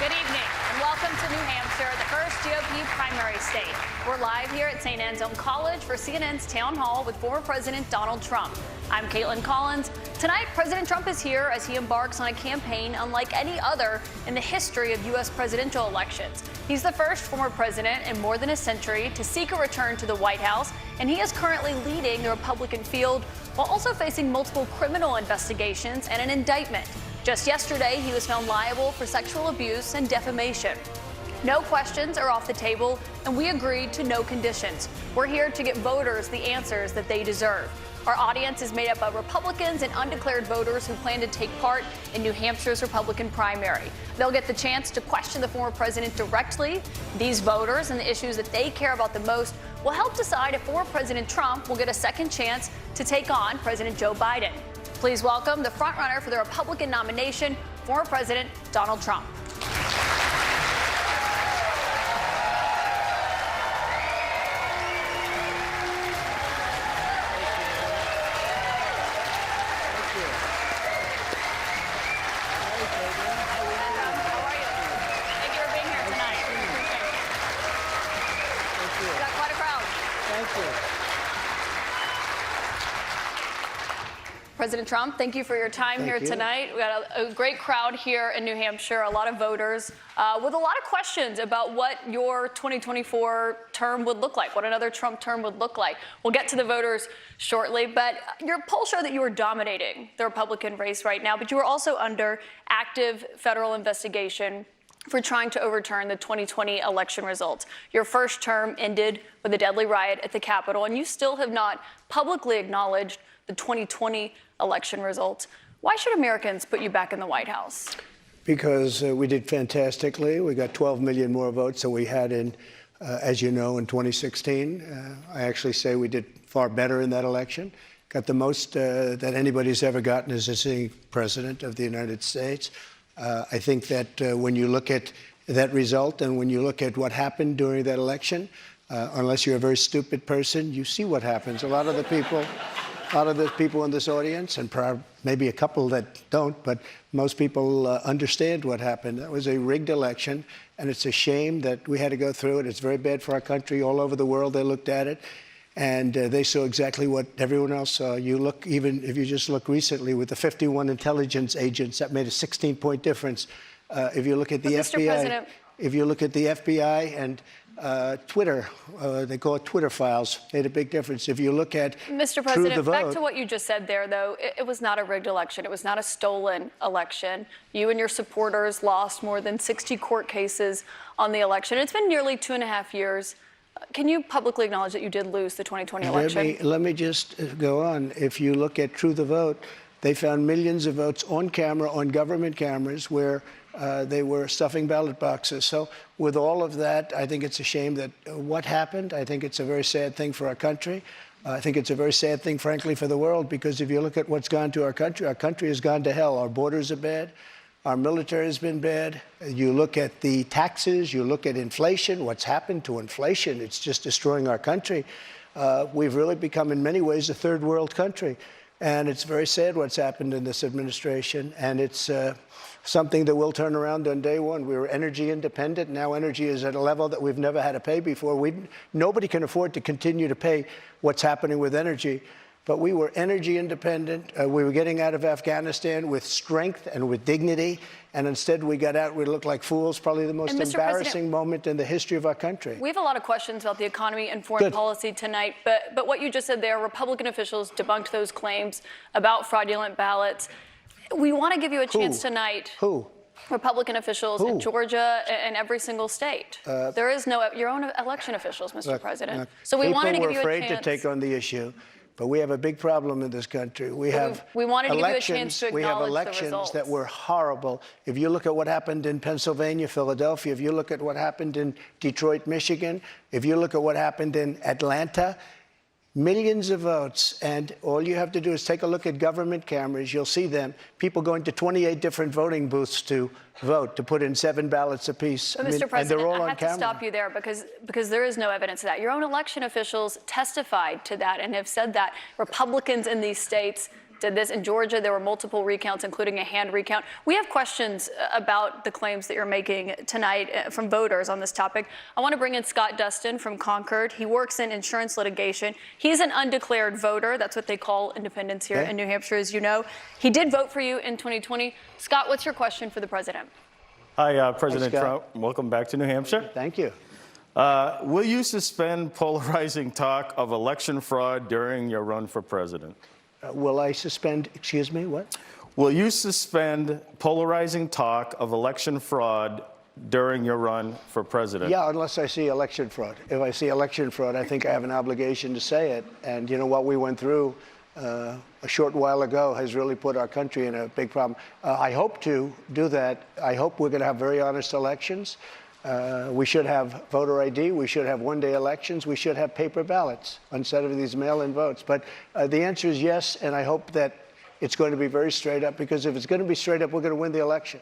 Good evening and welcome to New Hampshire, the first GOP primary state. We're live here at St. Anselm College for CNN's Town Hall with former President Donald Trump. I'm Kaitlan Collins. Tonight, President Trump is here as he embarks on a campaign unlike any other in the history of U.S. presidential elections. He's the first former president in more than a century to seek a return to the White House, and he is currently leading the Republican field while also facing multiple criminal investigations and an indictment. Just yesterday, he was found liable for sexual abuse and defamation. No questions are off the table, and we agreed to no conditions. We're here to get voters the answers that they deserve. Our audience is made up of Republicans and undeclared voters who plan to take part in New Hampshire's Republican primary. They'll get the chance to question the former president directly. These voters and the issues that they care about the most will help decide if former President Trump will get a second chance to take on President Joe Biden. Please welcome the frontrunner for the Republican nomination, former President Donald Trump. President Trump, thank you for your time here tonight. We got a great crowd here in New Hampshire, a lot of voters with a lot of questions about what your 2024 term would look like, what another Trump term would look like. We'll get to the voters shortly, but your polls show that you are dominating the Republican race right now, but you are also under active federal investigation for trying to overturn the 2020 election results. Your first term ended with a deadly riot at the Capitol, and you still have not publicly acknowledged the 2020 election results. Why should Americans put you back in the White House? Because we did fantastically. We got 12 million more votes than we had in, as you know, in 2016. I actually say we did far better in that election. Got the most that anybody's ever gotten as a sitting president of the United States. I think that when you look at that result and when you look at what happened during that election, unless you're a very stupid person, you see what happens. A lot of the people in this audience, and maybe a couple that don't, but most people understand what happened. That was a rigged election, and it's a shame that we had to go through it. It's very bad for our country. All over the world, they looked at it, and they saw exactly what everyone else saw. You look, even if you just look recently with the 51 intelligence agents, that made a 16-point difference. If you look at the FBI, if you look at the FBI and Twitter, they call it Twitter files, made a big difference. If you look at Mr. President, back to what you just said there, though, it was not a rigged election. It was not a stolen election. You and your supporters lost more than 60 court cases on the election. It's been nearly 2.5 years. Can you publicly acknowledge that you did lose the 2020 election? Let me just go on. If you look at True the Vote, they found millions of votes on camera, on government cameras, where they were stuffing ballot boxes. So with all of that, I think it's a shame that what happened. I think it's a very sad thing for our country. I think it's a very sad thing, frankly, for the world, because if you look at what's gone to our country has gone to hell. Our borders are bad. Our military has been bad. You look at the taxes, you look at inflation, what's happened to inflation. It's just destroying our country. We've really become, in many ways, a third world country. And it's very sad what's happened in this administration. And it's something that will turn around on day one. We were energy independent. Now energy is at a level that we've never had to pay before. Nobody can afford to continue to pay what's happening with energy. But we were energy independent. We were getting out of Afghanistan with strength and with dignity. And instead we got out, we looked like fools, probably the most embarrassing moment in the history of our country. We have a lot of questions about the economy and foreign policy tonight. But what you just said there, Republican officials debunked those claims about fraudulent ballots. We want to give you a chance tonight. Who? Republican officials in Georgia and every single state. There is no, your own election officials, Mr. President. So we wanted to give you a chance. People were afraid to take on the issue. But we have a big problem in this country. We have elections that were horrible. If you look at what happened in Pennsylvania, Philadelphia, if you look at what happened in Detroit, Michigan, if you look at what happened in Atlanta, millions of votes, and all you have to do is take a look at government cameras. You'll see them, people going to 28 different voting booths to vote, to put in 7 ballots apiece. But Mr. President, I have to stop you there because there is no evidence of that. Your own election officials testified to that and have said that Republicans in these states did this. In Georgia, there were multiple recounts, including a hand recount. We have questions about the claims that you're making tonight from voters on this topic. I want to bring in Scott Dustin from Concord. He works in insurance litigation. He's an undeclared voter. That's what they call independents here in New Hampshire, as you know. He did vote for you in 2020. Scott, what's your question for the president? Hi, President Trump. Welcome back to New Hampshire. Thank you. Will you suspend polarizing talk of election fraud during your run for president? Will I suspend, excuse me, what? Will you suspend polarizing talk of election fraud during your run for president? Yeah, unless I see election fraud. If I see election fraud, I think I have an obligation to say it. And you know what we went through a short while ago has really put our country in a big problem. I hope to do that. I hope we're going to have very honest elections. We should have voter ID. We should have one-day elections. We should have paper ballots instead of these mail-in votes. But the answer is yes, and I hope that it's going to be very straight up, because if it's going to be straight up, we're going to win the election.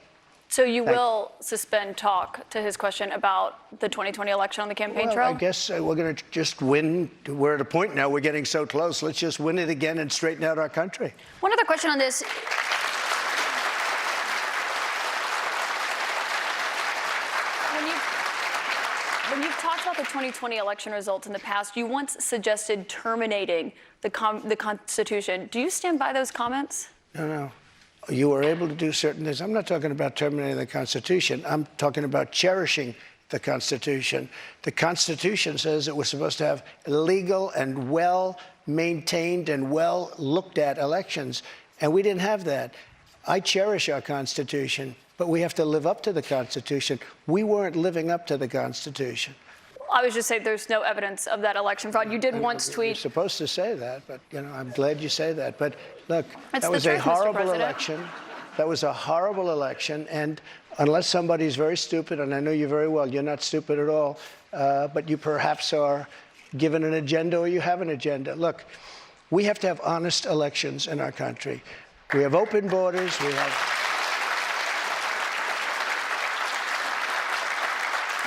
So you will suspend talk, to his question, about the 2020 election on the campaign trail? I guess we're going to just win. We're at a point now, we're getting so close. Let's just win it again and straighten out our country. One other question on this. When you've talked about the 2020 election results in the past, you once suggested terminating the Constitution. Do you stand by those comments? No. You were able to do certain things. I'm not talking about terminating the Constitution. I'm talking about cherishing the Constitution. The Constitution says that we're supposed to have legal and well-maintained and well-looked-at elections, and we didn't have that. I cherish our Constitution, but we have to live up to the Constitution. We weren't living up to the Constitution. I was just saying there's no evidence of that election fraud. You did once tweet. You're supposed to say that, but I'm glad you say that. But look, that was a horrible election. That was a horrible election, and unless somebody's very stupid, and I know you very well, you're not stupid at all, but you perhaps are given an agenda, or you have an agenda. Look, we have to have honest elections in our country. We have open borders.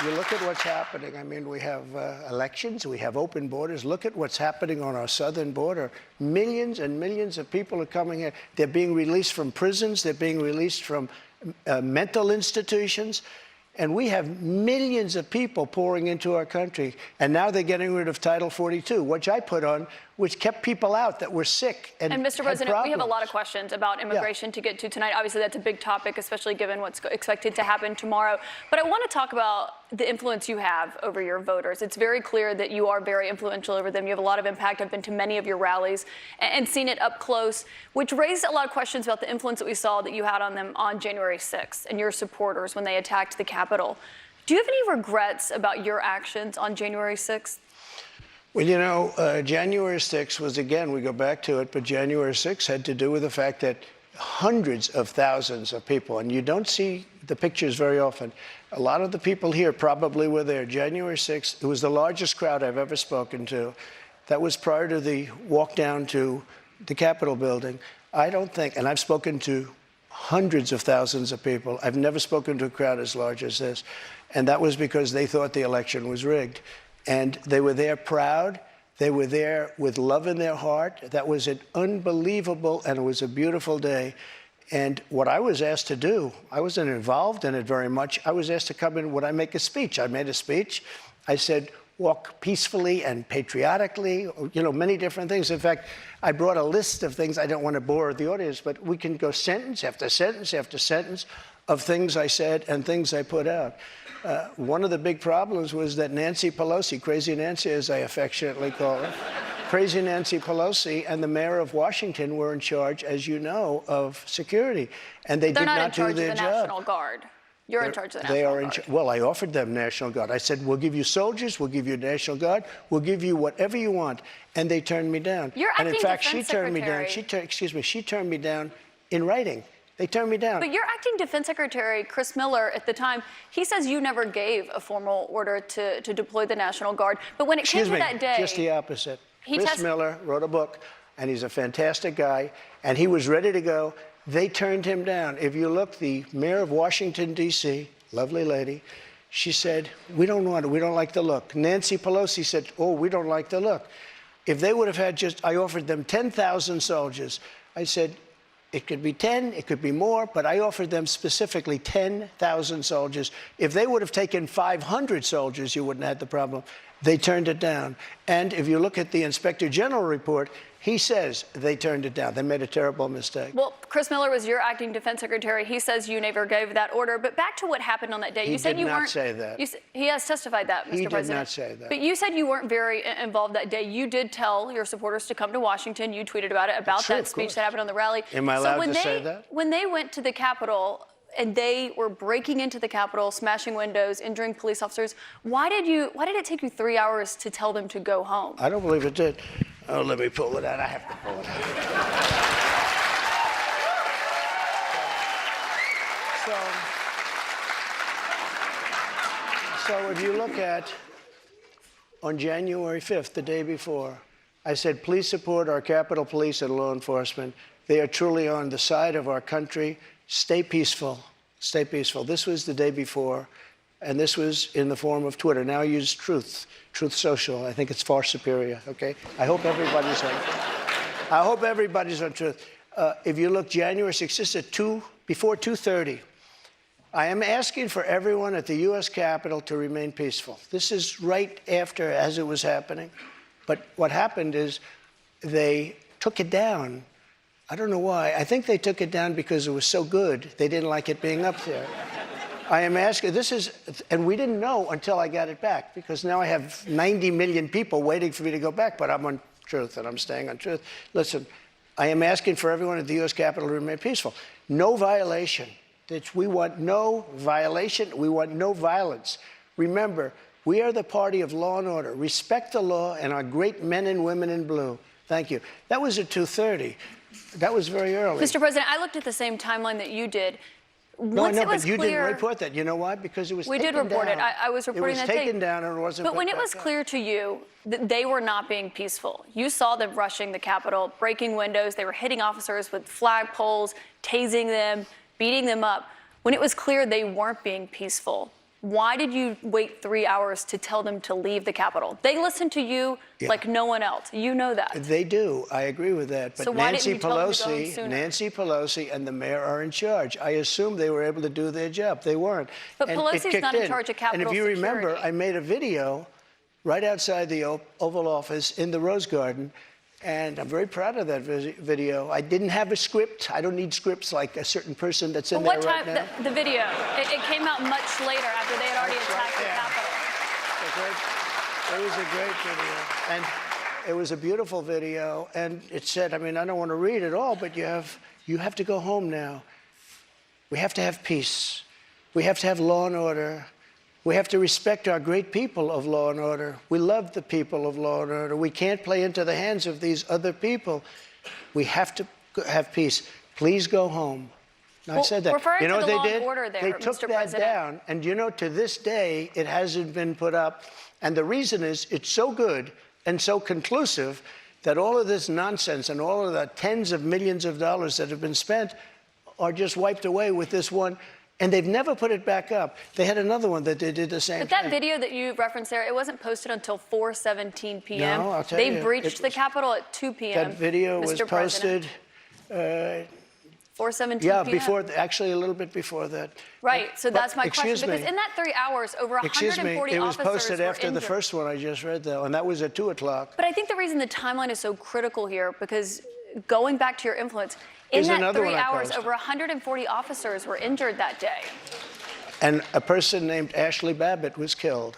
You look at what's happening. I mean, we have elections, we have open borders. Look at what's happening on our southern border. Millions and millions of people are coming here. They're being released from prisons. They're being released from mental institutions. And we have millions of people pouring into our country. And now they're getting rid of Title 42, which I put on, which kept people out that were sick and Mr. President, problems. we have a lot of questions about immigration to get to tonight. Obviously, that's a big topic, especially given what's expected to happen tomorrow. But I want to talk about the influence you have over your voters. It's very clear that you are very influential over them. You have a lot of impact. I've been to many of your rallies and seen it up close, which raised a lot of questions about the influence that we saw that you had on them on January 6th and your supporters when they attacked the Capitol. Do you have any regrets about your actions on January 6th? Well, January 6th was, again, we go back to it, but January 6th had to do with the fact that hundreds of thousands of people, and you don't see the pictures very often. A lot of the people here probably were there. January 6th, it was the largest crowd I've ever spoken to. That was prior to the walk down to the Capitol building. I don't think, and I've spoken to hundreds of thousands of people. I've never spoken to a crowd as large as this. And that was because they thought the election was rigged. And they were there proud. They were there with love in their heart. That was an unbelievable, and it was a beautiful day. And what I was asked to do, I wasn't involved in it very much. I was asked to come in, would I make a speech? I made a speech. I said, walk peacefully and patriotically, many different things. In fact, I brought a list of things. I don't want to bore the audience, but we can go sentence after sentence after sentence of things I said and things I put out. One of the big problems was that Nancy Pelosi, Crazy Nancy as I affectionately call her, Crazy Nancy Pelosi and the mayor of Washington were in charge, as you know, of security. And they did not do their job. They're not in charge of the National Guard. You're in charge of the National Guard. Well, I offered them National Guard. I said, we'll give you soldiers, we'll give you National Guard, we'll give you whatever you want. And they turned me down. And in fact, she turned me down. She turned me down in writing. They turned me down. But your acting defense secretary, Chris Miller, at the time, he says you never gave a formal order to deploy the National Guard. But when it came to that day... Just the opposite. Chris Miller wrote a book, and he's a fantastic guy, and he was ready to go. They turned him down. If you look, the mayor of Washington, D.C., lovely lady, she said, we don't want it. We don't like the look. Nancy Pelosi said, oh, we don't like the look. If they would have had I offered them 10,000 soldiers. I said, it could be 10, it could be more, but I offered them specifically 10,000 soldiers. If they would have taken 500 soldiers, you wouldn't have had the problem. They turned it down. And if you look at the Inspector General report, he says they turned it down. They made a terrible mistake. Well, Chris Miller was your acting defense secretary. He says you never gave that order. But back to what happened on that day. He You said did you not weren't. say that. He has testified that, Mr. He President. did not say that. But you said you weren't very involved that day. You did tell your supporters to come to Washington. You tweeted about it, about True, that of speech course. that happened on the rally. Am I allowed to say that? When they went to the Capitol and they were breaking into the Capitol, smashing windows, injuring police officers, why did it take you 3 hours to tell them to go home? I don't believe it did. Oh, let me pull it out. I have to pull it out. So if you look at, on January 5th, the day before, I said, please support our Capitol Police and law enforcement. They are truly on the side of our country. Stay peaceful. Stay peaceful. This was the day before, and this was in the form of Twitter. Now I use Truth Social. I think it's far superior, okay? I hope everybody's on Truth. If you look January 6th, this is before 2:30. I am asking for everyone at the U.S. Capitol to remain peaceful. This is right after, as it was happening. But what happened is they took it down. I don't know why. I think they took it down because it was so good. They didn't like it being up there. I am asking, and we didn't know until I got it back, because now I have 90 million people waiting for me to go back, but I'm on Truth and I'm staying on Truth. Listen, I am asking for everyone at the U.S. Capitol to remain peaceful. No violation. We want no violation. We want no violence. Remember, we are the party of law and order. Respect the law and our great men and women in blue. Thank you. That was at 2:30. That was very early. Mr. President, I looked at the same timeline that you did. No, I know, but you didn't report that. You know why? Because it was taken down. We did report it. I was reporting that It was thing. taken down and it wasn't But when put it was back up. clear to you that they were not being peaceful, you saw them rushing the Capitol, breaking windows, they were hitting officers with flagpoles, tasing them, beating them up. When it was clear they weren't being peaceful, why did you wait 3 hours to tell them to leave the Capitol? They listened to you like no one else. You know that. They do. I agree with that. But So why didn't you tell them to go home sooner? Nancy Pelosi and the mayor are in charge. I assume they were able to do their job. They weren't. But And it Pelosi's kicked not in charge of Capitol And if you remember, security. I made a video right outside the Oval Office in the Rose Garden. And I'm very proud of that video. I didn't have a script. I don't need scripts like a certain person that's in But there what right time, now. the video, it came out much later after they had already attacked the Capitol. It was a great video. And it was a beautiful video. And it said, I mean, I don't want to read it all, but you have to go home now. We have to have peace. We have to have law and order. We have to respect our great people of law and order. We love the people of law and order. We can't play into the hands of these other people. We have to have peace. Please go home. Now, I said that. Referring You know to what the law they and did? order there, They took Mr. that President. down. And you know, to this day, it hasn't been put up. And the reason is it's so good and so conclusive that all of this nonsense and all of the tens of millions of dollars that have been spent are just wiped away with this one. And they've never put it back up. They had another one that they did the same But that thing. video that you referenced there, it wasn't posted until 4:17 p.m. No, I'll tell They you, breached the Capitol at 2 p.m. That video was Mr. President. posted, 4:17 yeah, p.m. actually a little bit before that. Right, so that's my question. excuse me. Because in that 3 hours, over Excuse 140 me, it was officers posted were after the injured. first one I just read, though, and that was at 2 o'clock. But I think the reason the timeline is so critical here, because going back to your influence, in Here's that another 3 one I hours, posted. over 140 officers were injured that day. And a person named Ashley Babbitt was killed.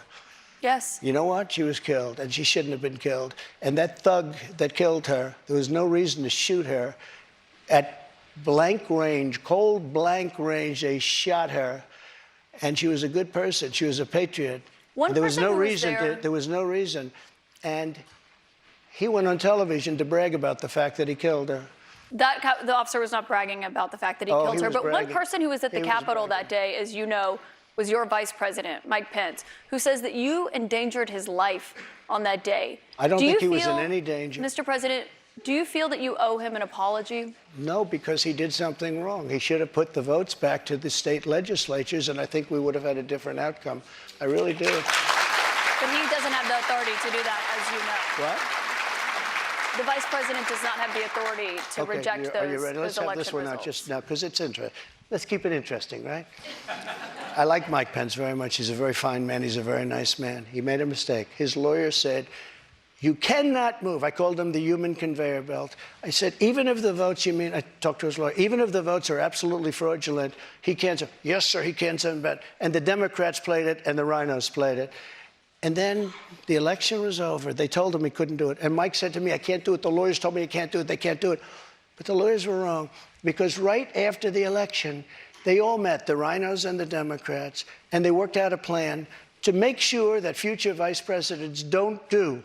Yes. You know what? She was killed, and she shouldn't have been killed. And that thug that killed her, there was no reason to shoot her. At blank range, cold blank range, they shot her. And she was a good person. She was a patriot. One And there was person no who was reason there- there was no reason. And he went on television to brag about the fact that he killed her. The officer was not bragging about the fact that he Oh, killed he her. was But one bragging. person who was at the He was Capitol bragging. that day, as you know, was your vice president, Mike Pence, who says that you endangered his life on that day. I don't Do think you he was in feel, any danger. Mr. President, do you feel that you owe him an apology? No, because he did something wrong. He should have put the votes back to the state legislatures, and I think we would have had a different outcome. I really do. But he doesn't have the authority to do that, as you know. What? The vice president does not have the authority to reject Are you ready? Let's those have this one election out results. just now, because it's interesting. Let's keep it interesting, right? I like Mike Pence very much. He's a very fine man. He's a very nice man. He made a mistake. His lawyer said, you cannot move. I called him the human conveyor belt. I said, even if the votes, I talked to his lawyer, even if the votes are absolutely fraudulent, he can't say, yes, sir, he can't send back. And the Democrats played it, and the rhinos played it. And then the election was over. They told him he couldn't do it. And Mike said to me, I can't do it. The lawyers told me I can't do it. They can't do it. But the lawyers were wrong, because right after the election, they all met, the rhinos and the Democrats, and they worked out a plan to make sure that future vice presidents don't do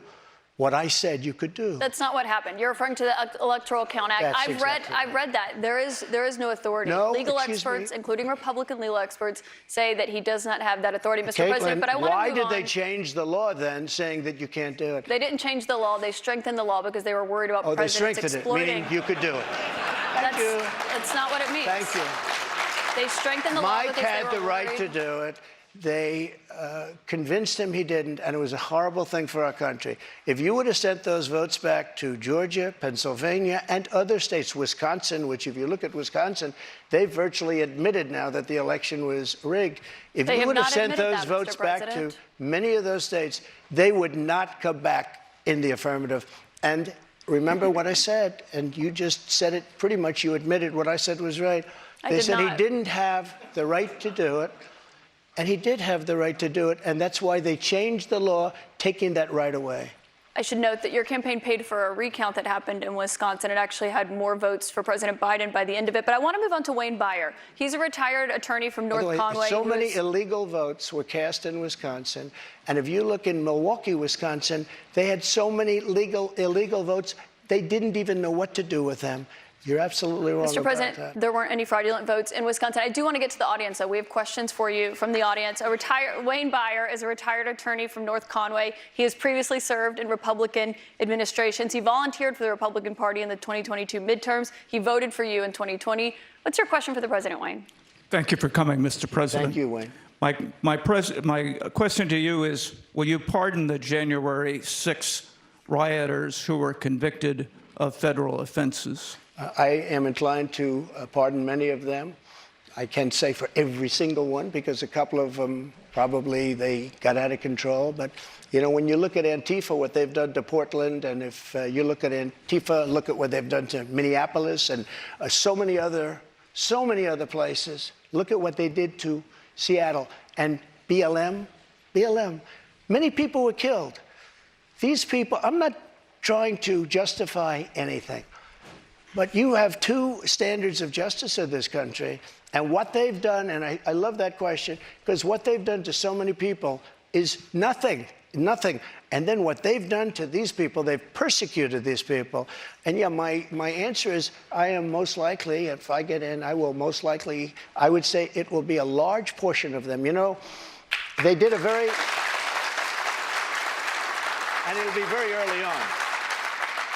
what I said you could do. That's not what happened. You're referring to the Electoral Count Act. I've read that. There is no authority. No, legal experts, including Republican legal experts, say that he does not have that authority, Mr. President. But I want to move on. Why did they change the law then, saying that you can't do it? They didn't change the law. They strengthened the law because they were worried about presidents exploiting. Meaning you could do it. Thank you. That's not what it means. Thank you. They strengthened the law because they were worried. Mike had the right to do it. They convinced him he didn't, and it was a horrible thing for our country. If you would have sent those votes back to Georgia, Pennsylvania, and other states, Wisconsin, which if you look at Wisconsin, they virtually admitted now that the election was rigged. If you would have sent those votes back to many of those states, they would not come back in the affirmative. And remember what I said, and you just said it pretty much. You admitted what I said was right. They said he didn't have the right to do it. And he did have the right to do it, and that's why they changed the law, taking that right away. I should note that your campaign paid for a recount that happened in Wisconsin. It actually had more votes for President Biden by the end of it. But I want to move on to Wayne Beyer. He's a retired attorney from North Conway. So many illegal votes were cast in Wisconsin. And if you look in Milwaukee, Wisconsin, they had so many illegal votes, they didn't even know what to do with them. You're absolutely wrong Mr. President, about that. there weren't any fraudulent votes in Wisconsin. I do want to get to the audience, though. We have questions for you from the audience. Wayne Beyer is a retired attorney from North Conway. He has previously served in Republican administrations. He volunteered for the Republican Party in the 2022 midterms. He voted for you in 2020. What's your question for the President, Wayne? Thank you for coming, Mr. President. Thank you, Wayne. My question to you is, will you pardon the January 6 rioters who were convicted of federal offenses? I am inclined to pardon many of them. I can't say for every single one, because a couple of them probably they got out of control. But, you know, when you look at Antifa, what they've done to Portland, and if you look at Antifa, look at what they've done to Minneapolis and so many other places. Look at what they did to Seattle and BLM. Many people were killed. These people, I'm not trying to justify anything. But you have two standards of justice in this country, and what they've done, and I love that question, because what they've done to so many people is nothing. And then what they've done to these people, they've persecuted these people. And yeah, my answer is I am most likely, if I get in, I will most likely, I would say it will be a large portion of them. You know, they did and it'll be very early on.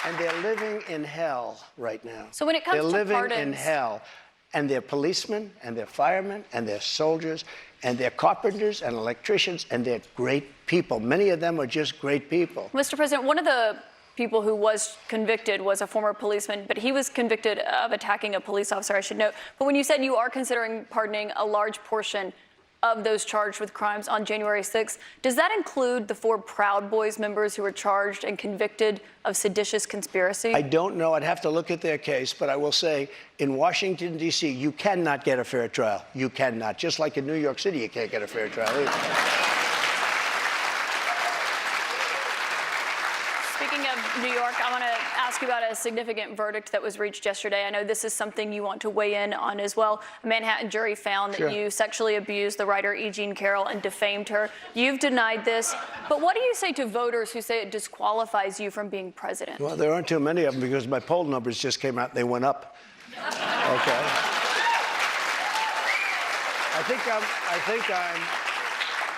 And they're living in hell right now. So when it comes to pardons, they're living in hell. And they're policemen, and they're firemen, and they're soldiers, and they're carpenters and electricians, and they're great people. Many of them are just great people. Mr. President, one of the people who was convicted was a former policeman, but he was convicted of attacking a police officer, I should note. But when you said you are considering pardoning a large portion of those charged with crimes on January 6th, does that include the 4 Proud Boys members who were charged and convicted of seditious conspiracy? I don't know. I'd have to look at their case, but I will say in Washington, D.C., you cannot get a fair trial. You cannot. Just like in New York City, you can't get a fair trial either. Speaking of New York, I want to ask you about a significant verdict that was reached yesterday. I know this is something you want to weigh in on as well. A Manhattan jury found that you sexually abused the writer E. Jean Carroll and defamed her. You've denied this. But what do you say to voters who say it disqualifies you from being president? Well, there aren't too many of them because my poll numbers just came out. They went up. Okay. I think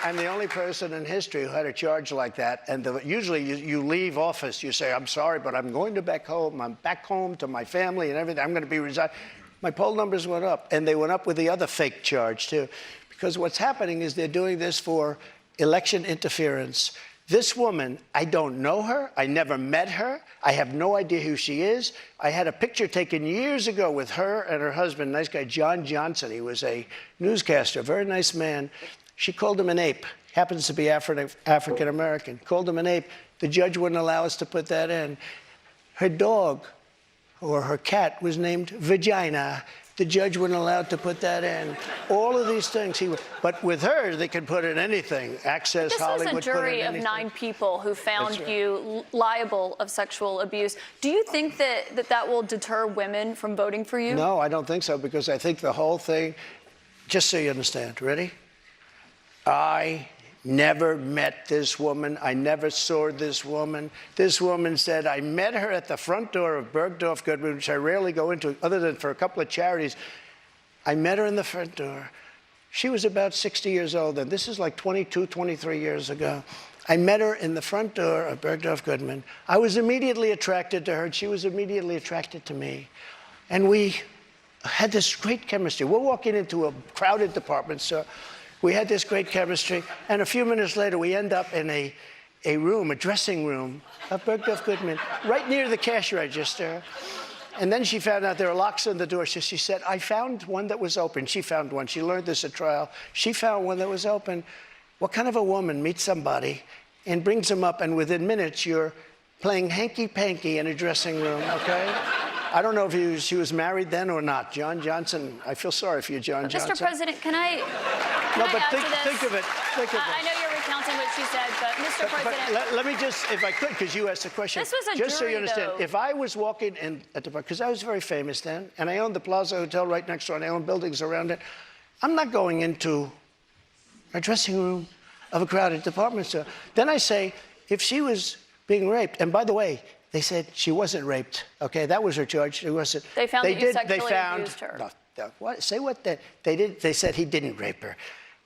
I'm the only person in history who had a charge like that. And usually you leave office, you say, I'm sorry, but I'm going back home. I'm back home to my family and everything. I'm going to be resigned. My poll numbers went up, and they went up with the other fake charge, too. Because what's happening is they're doing this for election interference. This woman, I don't know her. I never met her. I have no idea who she is. I had a picture taken years ago with her and her husband, nice guy, John Johnson. He was a newscaster, very nice man. She called him an ape. Happens to be African American. Called him an ape. The judge wouldn't allow us to put that in. Her dog or her cat was named Vagina. The judge wouldn't allow to put that in. All of these things, but with her, they could put in anything. Access Hollywood. This was a jury of 9 people who found you liable of sexual abuse. Do you think that will deter women from voting for you? No, I don't think so, because I think the whole thing, just so you understand, ready? I never met this woman. I never saw this woman. This woman said, I met her at the front door of Bergdorf Goodman, which I rarely go into other than for a couple of charities. I met her in the front door. She was about 60 years old, and this is like 22, 23 years ago. I met her in the front door of Bergdorf Goodman. I was immediately attracted to her, and she was immediately attracted to me. And we had this great chemistry. We're walking into a crowded department store. We had this great chemistry, and a few minutes later, we end up in a room, a dressing room of Bergdorf Goodman, right near the cash register. And then she found out there were locks on the door, so she said, I found one that was open. She found one. She learned this at trial. She found one that was open. What kind of a woman meets somebody and brings them up, and within minutes, you're playing hanky-panky in a dressing room, okay? I don't know if she was married then or not. John Johnson, I feel sorry for you, John Johnson. Mr. President, can I think of it. I know you're recounting what she said, but Mr. President. Let me just, if I could, because you asked the question. This was a just jury, so you understand, though. if I was walking in at the, because I was very famous then, and I owned the Plaza Hotel right next door, and I owned buildings around it, I'm not going into a dressing room of a crowded department store. Then I say, if she was being raped, and by the way, they said she wasn't raped. Okay, that was her charge. She wasn't. They found that you sexually abused her. What? Say what? They did. They said he didn't rape her,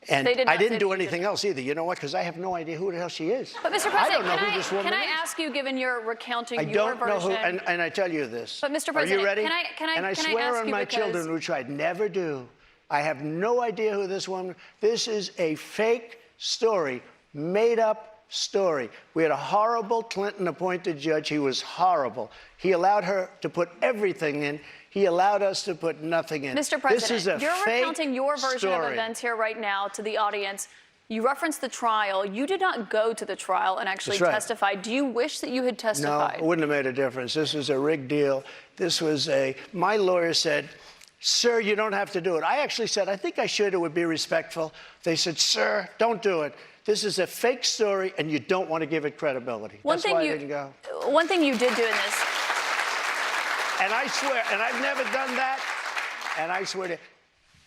and I didn't do anything else either. You know what? Because I have no idea who the hell she is. But Mr. President, I don't know who this woman is. Can I ask you, given your recounting I your version? don't know who, and I tell you this. But Mr. are President, you ready? can I swear ask on you my because children, which I'd never do. I have no idea who this woman. This is a fake story, made up story. We had a horrible Clinton-appointed judge. He was horrible. He allowed her to put everything in. He allowed us to put nothing in. Mr. President, this is a you're fake recounting your version story. of events here right now to the audience. You referenced the trial. You did not go to the trial and actually testify. Do you wish that you had testified? No, it wouldn't have made a difference. This was a rigged deal. This was my lawyer said, sir, you don't have to do it. I actually said, I think I should. It would be respectful. They said, sir, don't do it. This is a fake story, and you don't want to give it credibility. That's why I didn't go. One thing you did do in this. And I swear, and I've never done that, and I swear to,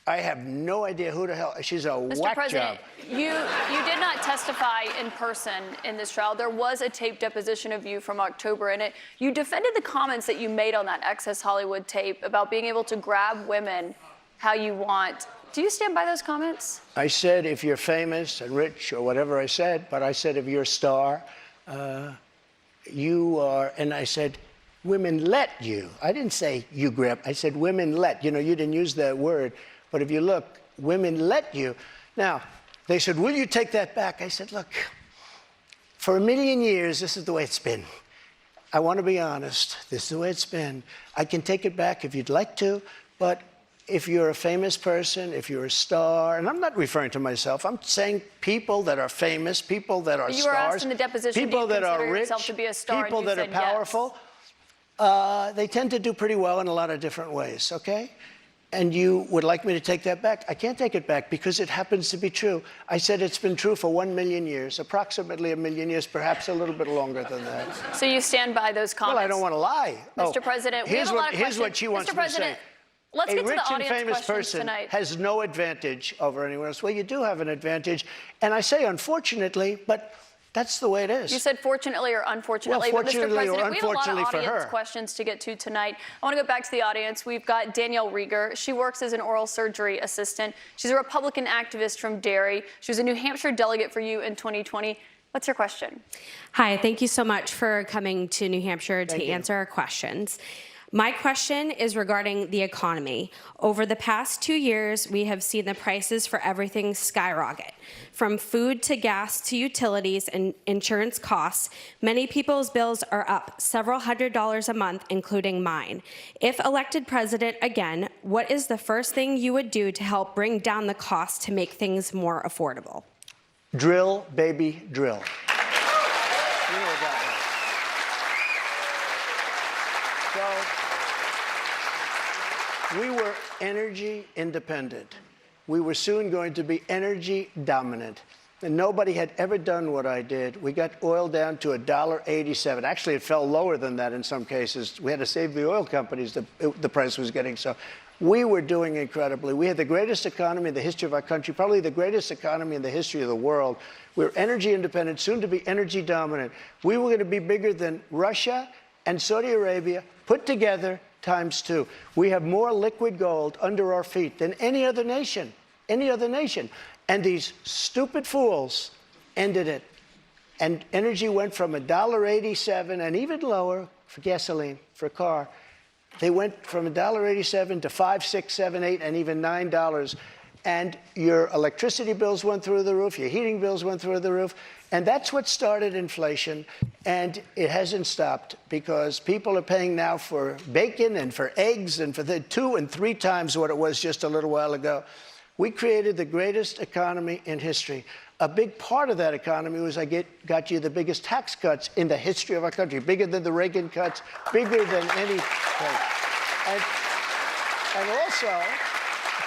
I have no idea who the hell, she's a Mr. whack President, job. you did not testify in person in this trial. There was a taped deposition of you from October in it. You defended the comments that you made on that Access Hollywood tape about being able to grab women how you want. Do you stand by those comments? I said if you're famous and rich or whatever I said, but I said if you're a star, you are, and I said, women let you. I didn't say you grab, I said women let. You know, you didn't use that word, but if you look, women let you. Now, they said, will you take that back? I said, look, for 1,000,000 years, this is the way it's been. I want to be honest. This is the way it's been. I can take it back if you'd like to, but if you're a famous person, if you're a star, and I'm not referring to myself, I'm saying people that are famous, people that are you stars, were asked in the deposition, people that are rich, to be a star, people that are powerful, they tend to do pretty well in a lot of different ways, okay? And you would like me to take that back? I can't take it back because it happens to be true. I said it's been true for 1,000,000 years, approximately 1,000,000 years, perhaps a little bit longer than that. So you stand by those comments? Well, I don't want to lie. Mr. President, we have a lot of questions. Here's what she wants me to say. Let's get to the rich and audience famous questions person tonight. has no advantage over anyone else. Well, you do have an advantage. And I say unfortunately, but that's the way it is. You said fortunately or unfortunately. Well, fortunately but Mr. President, or we have a lot unfortunately of for audience her. questions to get to tonight. I want to go back to the audience. We've got Danielle Rieger. She works as an oral surgery assistant. She's a Republican activist from Derry. She was a New Hampshire delegate for you in 2020. What's your question? Hi, thank you so much for coming to New Hampshire to answer our questions. My question is regarding the economy. Over the past 2 years, we have seen the prices for everything skyrocket. From food to gas to utilities and insurance costs, many people's bills are up several $100s a month, including mine. If elected president again, what is the first thing you would do to help bring down the cost to make things more affordable? Drill, baby, drill. You know about that. So, we were energy independent. We were soon going to be energy dominant. And nobody had ever done what I did. We got oil down to $1.87. Actually, it fell lower than that in some cases. We had to save the oil companies. The price was getting so. We were doing incredibly. We had the greatest economy in the history of our country, probably the greatest economy in the history of the world. We were energy independent, soon to be energy dominant. We were going to be bigger than Russia and Saudi Arabia put together ×2. We have more liquid gold under our feet than any other nation, And these stupid fools ended it. And energy went from $1.87 and even lower for gasoline, for a car. They went from $1.87 to $5, $6, $7, $8, and even $9. And your electricity bills went through the roof, your heating bills went through the roof. And that's what started inflation. And it hasn't stopped because people are paying now for bacon and for eggs and for the 2 and 3 times what it was just a little while ago. We created the greatest economy in history. A big part of that economy was got you the biggest tax cuts in the history of our country, bigger than the Reagan cuts, bigger than any. And also,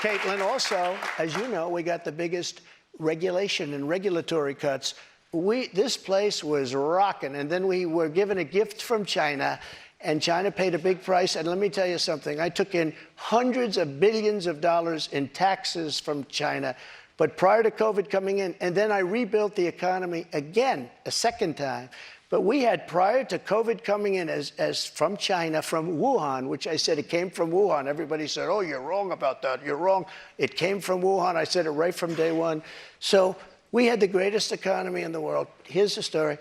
Kaitlan, as you know, we got the biggest regulation and regulatory cuts. This place was rocking, and then we were given a gift from China, and China paid a big price. And let me tell you something. I took in hundreds of billions of dollars in taxes from China, but prior to COVID coming in, and then I rebuilt the economy again, a second time. But we had, prior to COVID coming in as from China, from Wuhan, which I said it came from Wuhan. Everybody said, oh, you're wrong about that. You're wrong. It came from Wuhan. I said it right from day one. So we had the greatest economy in the world. Here's the story.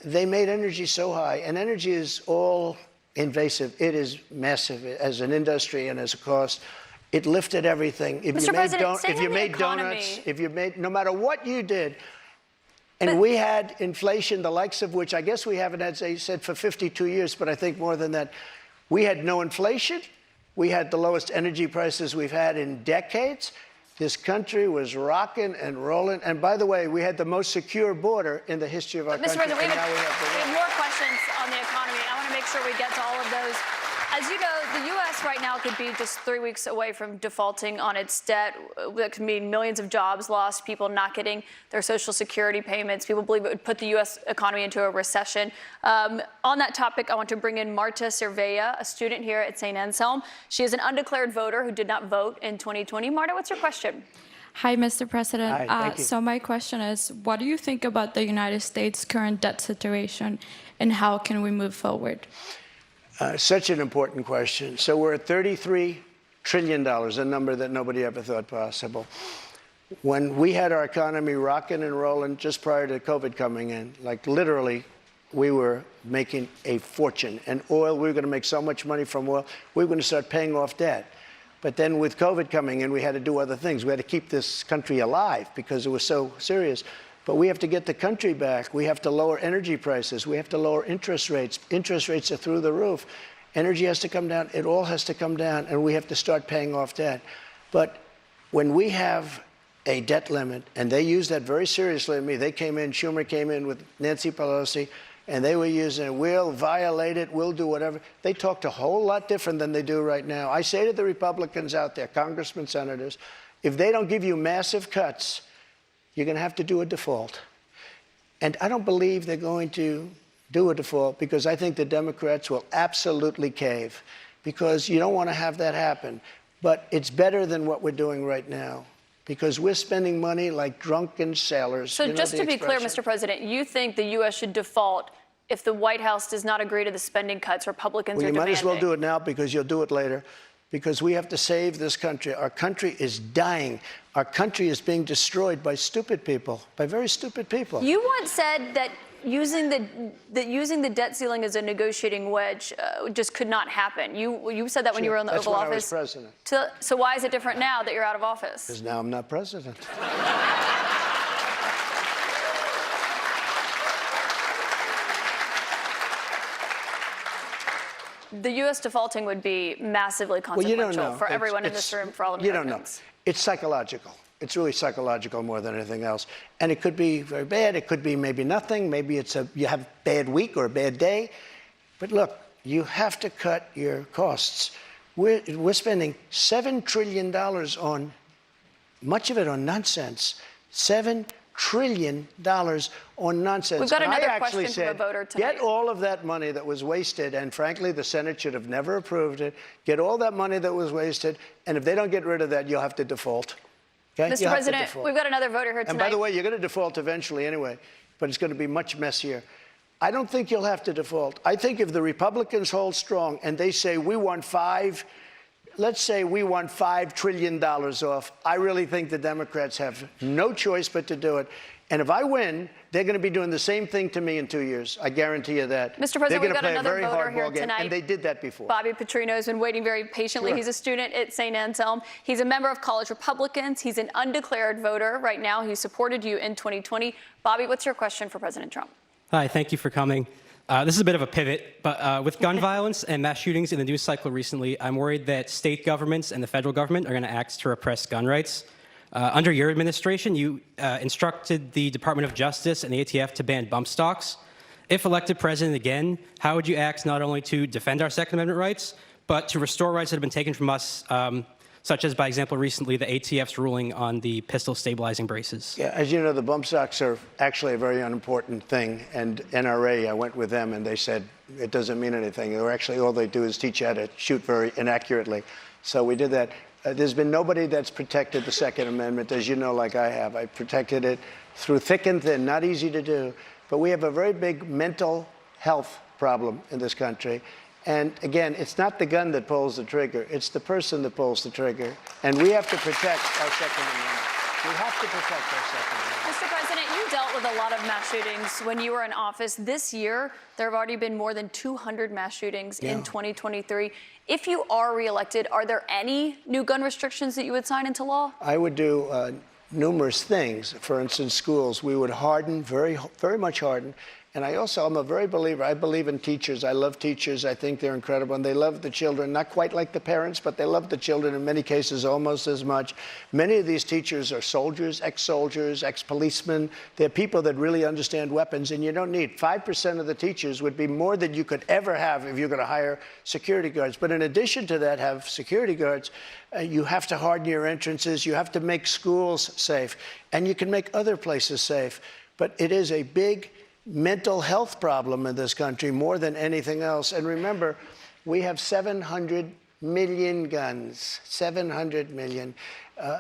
They made energy so high, and energy is all invasive. It is massive as an industry and as a cost. It lifted everything. If Mr. President, if you made donuts, no matter what you did, and we had inflation, the likes of which I guess we haven't had, as I said, for 52 years, but I think more than that. We had no inflation. We had the lowest energy prices we've had in decades. This country was rocking and rolling. And by the way, we had the most secure border in the history of our country. Mr. President, we have more questions on the economy. I want to make sure we get to all of those. As you know, the U.S. right now could be just 3 weeks away from defaulting on its debt. That could mean millions of jobs lost, people not getting their Social Security payments. People believe it would put the U.S. economy into a recession. On that topic, I want to bring in Marta Cervella, a student here at St. Anselm. She is an undeclared voter who did not vote in 2020. Marta, what's your question? Hi, Mr. President. Hi, thank you. So my question is, what do you think about the United States' current debt situation, and how can we move forward? Such an important question. So we're at $33 trillion, a number that nobody ever thought possible. When we had our economy rocking and rolling just prior to COVID coming in, like literally, we were making a fortune. And oil, we were going to make so much money from oil, we were going to start paying off debt. But then with COVID coming in, we had to do other things. We had to keep this country alive because it was so serious. But we have to get the country back. We have to lower energy prices. We have to lower interest rates. Interest rates are through the roof. Energy has to come down. It all has to come down, and we have to start paying off debt. But when we have a debt limit, and they use that very seriously to me. They came in, Schumer came in with Nancy Pelosi, and they were using it. We'll violate it. We'll do whatever. They talked a whole lot different than they do right now. I say to the Republicans out there, congressmen, senators, if they don't give you massive cuts, you're going to have to do a default. And I don't believe they're going to do a default because I think the Democrats will absolutely cave because you don't want to have that happen. But it's better than what we're doing right now because we're spending money like drunken sailors. So just to be clear, Mr. President, you think the U.S. should default if the White House does not agree to the spending cuts Republicans are demanding? You might as well do it now because you'll do it later. because we have to save this country. Our country is dying. Our country is being destroyed by stupid people, by very stupid people. You once said that using the debt ceiling as a negotiating wedge just could not happen. You said that when you were in the Oval Office. That's when I was president. So why is it different now that you're out of office? Because now I'm not president. The U.S. defaulting would be massively consequential for everyone in this room, for all Americans. You don't know. It's psychological. It's really psychological more than anything else. And it could be very bad. It could be maybe nothing. Maybe it's you have a bad week or a bad day. But look, you have to cut your costs. We're spending $7 trillion on, much of it on nonsense. $7 trillion on nonsense. We've got another I actually question from a voter tonight. Get all of that money that was wasted, and frankly, the Senate should have never approved it. Get all that money that was wasted, and if they don't get rid of that, you'll have to default. Okay? Mr. President, we've got another voter here tonight. And by the way, you're going to default eventually anyway, but it's going to be much messier. I don't think you'll have to default. I think if the Republicans hold strong and they say let's say we want $5 trillion off, I really think the Democrats have no choice but to do it. And if I win, they're going to be doing the same thing to me in 2 years. I guarantee you that. Mr. President, we've got another They're going to play a very voter here hardball game, tonight. and they did that before. Bobby Petrino has been waiting very patiently. Sure. He's a student at St. Anselm. He's a member of College Republicans. He's an undeclared voter right now. He supported you in 2020. Bobby, what's your question for President Trump? Hi, thank you for coming. This is a bit of a pivot, but with gun violence and mass shootings in the news cycle recently, I'm worried that state governments and the federal government are going to act to repress gun rights. Under your administration, you instructed the Department of Justice and the ATF to ban bump stocks. If elected president again, how would you act not only to defend our Second Amendment rights, but to restore rights that have been taken from us, such as, by example, recently the ATF's ruling on the pistol stabilizing braces? Yeah, as you know, the bump stocks are actually a very unimportant thing. And NRA, I went with them, and they said it doesn't mean anything. Or actually, all they do is teach you how to shoot very inaccurately. So we did that. There's been nobody that's protected the Second Amendment, as you know, like I have. I protected it through thick and thin, not easy to do. But we have a very big mental health problem in this country. And again, it's not the gun that pulls the trigger. It's the person that pulls the trigger. And we have to protect our Second Amendment. We have to protect our Second Amendment. Mr. President, you dealt with a lot of mass shootings when you were in office. This year, there have already been more than 200 mass shootings in 2023. If you are reelected, are there any new gun restrictions that you would sign into law? I would do numerous things. For instance, schools, we would harden, very much harden. And I'm a very believer. I believe in teachers. I love teachers. I think they're incredible. And they love the children, not quite like the parents, but they love the children in many cases almost as much. Many of these teachers are soldiers, ex-policemen. They're people that really understand weapons. And you don't need 5% of the teachers would be more than you could ever have if you're going to hire security guards. But in addition to that, have security guards. You have to harden your entrances. You have to make schools safe. And you can make other places safe. But it is a big mental health problem in this country more than anything else. And remember, we have 700 million guns, 700 million.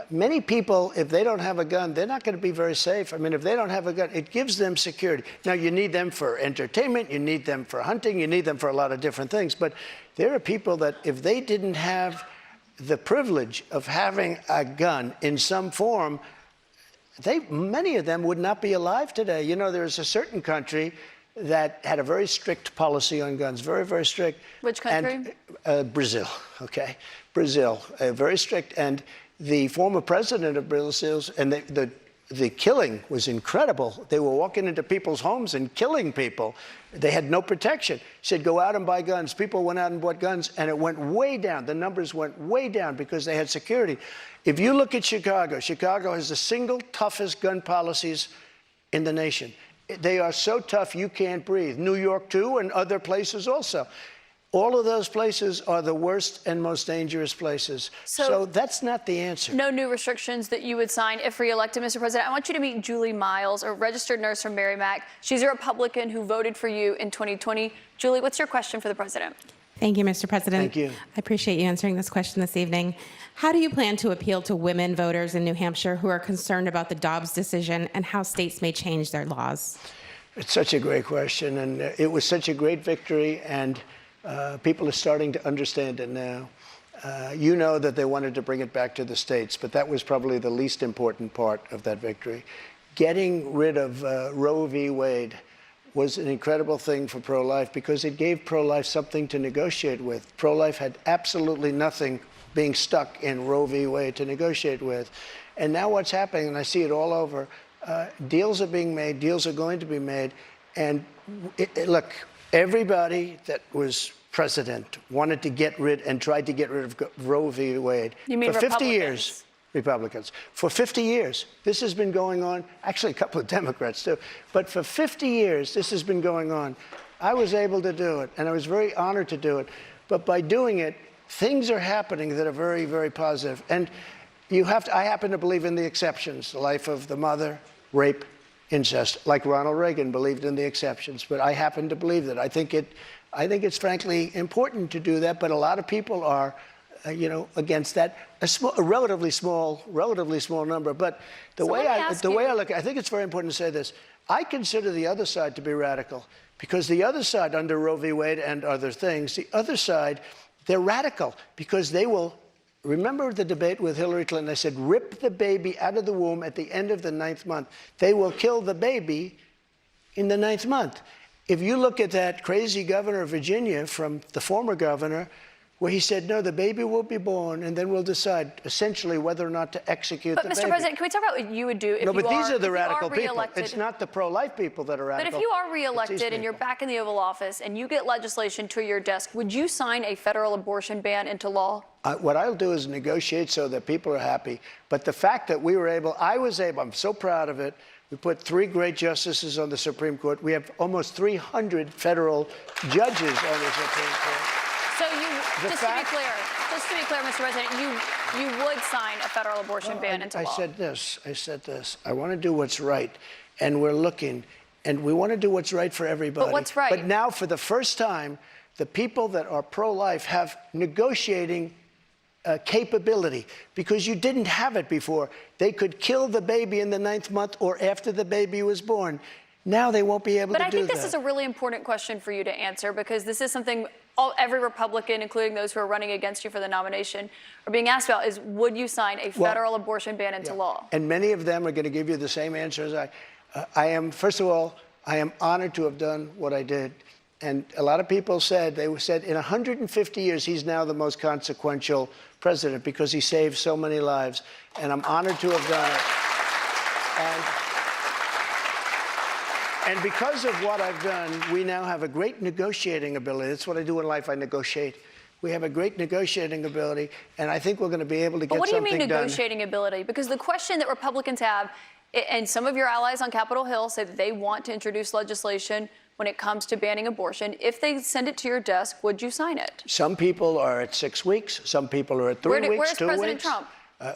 Many people, if they don't have a gun, they're not going to be very safe. I mean, if they don't have a gun, it gives them security. Now, you need them for entertainment, you need them for hunting, you need them for a lot of different things. But there are people that if they didn't have the privilege of having a gun in some form, many of them would not be alive today. You know, there's a certain country that had a very strict policy on guns, very, very strict. Which country? And, Brazil, okay? Brazil, very strict. And the former president of Brazil, and the killing was incredible. They were walking into people's homes and killing people. They had no protection. He said, go out and buy guns. People went out and bought guns, and it went way down. The numbers went way down because they had security. If you look at Chicago, Chicago has the single toughest gun policies in the nation. They are so tough you can't breathe. New York, too, and other places also. All of those places are the worst and most dangerous places. So that's not the answer. No new restrictions that you would sign if reelected, Mr. President. I want you to meet Julie Miles, a registered nurse from Merrimack. She's a Republican who voted for you in 2020. Julie, what's your question for the president? Thank you, Mr. President. Thank you. I appreciate you answering this question this evening. How do you plan to appeal to women voters in New Hampshire who are concerned about the Dobbs decision and how states may change their laws? It's such a great question, and it was such a great victory, and people are starting to understand it now. You know that they wanted to bring it back to the states, but that was probably the least important part of that victory. Getting rid of Roe v. Wade was an incredible thing for pro-life because it gave pro-life something to negotiate with. Pro-life had absolutely nothing being stuck in Roe v. Wade to negotiate with. And now what's happening, and I see it all over, deals are being made, deals are going to be made. And look, everybody that was president wanted to get rid and tried to get rid of Roe v. Wade. You mean for 50 Republicans? years. Republicans. For 50 years, this has been going on, actually a couple of Democrats too, but for 50 years, this has been going on. I was able to do it, and I was very honored to do it. But by doing it, things are happening that are very, very positive. And I happen to believe in the exceptions, the life of the mother, rape, incest, like Ronald Reagan believed in the exceptions. But I happen to believe that. I think it's frankly important to do that, but a lot of people are against that. A relatively small number. But the way I look, I think it's very important to say this. I consider the other side to be radical because the other side, under Roe v. Wade and other things, the other side, they're radical because they will. Remember the debate with Hillary Clinton? I said, rip the baby out of the womb at the end of the 9th month. They will kill the baby in the 9th month. If you look at that crazy governor of Virginia from the former governor, where he said, no, the baby will be born, and then we'll decide essentially whether or not to execute the baby. But Mr. President, can we talk about what you would do if these are the radical people. It's not the pro-life people that are radical. But if you are reelected and you're back in the Oval Office and you get legislation to your desk, would you sign a federal abortion ban into law? What I'll do is negotiate so that people are happy. But the fact that I was able, I'm so proud of it. We put 3 great justices on the Supreme Court. We have almost 300 federal judges on the Supreme Court. So just to be clear, Mr. President, you would sign a federal abortion ban into law. I said this. I want to do what's right, and we're looking, and we want to do what's right for everybody. But what's right? But now, for the first time, the people that are pro-life have negotiating capability because you didn't have it before. They could kill the baby in the 9th month or after the baby was born. Now they won't be able to do that. But I think this is a really important question for you to answer because this is something every Republican, including those who are running against you for the nomination, are being asked about is, would you sign a federal abortion ban into law? And many of them are going to give you the same answer as I am. First of all, I am honored to have done what I did. And a lot of people said in 150 years, he's now the most consequential president because he saved so many lives. And I'm honored to have done it. And because of what I've done, we now have a great negotiating ability. That's what I do in life. I negotiate. We have a great negotiating ability, and I think we're going to be able to get something done. But what do you mean negotiating ability? Because the question that Republicans have, and some of your allies on Capitol Hill say that they want to introduce legislation when it comes to banning abortion. If they send it to your desk, would you sign it? Some people are at 6 weeks. Some people are at 3 weeks, 2 weeks. Where's President Trump?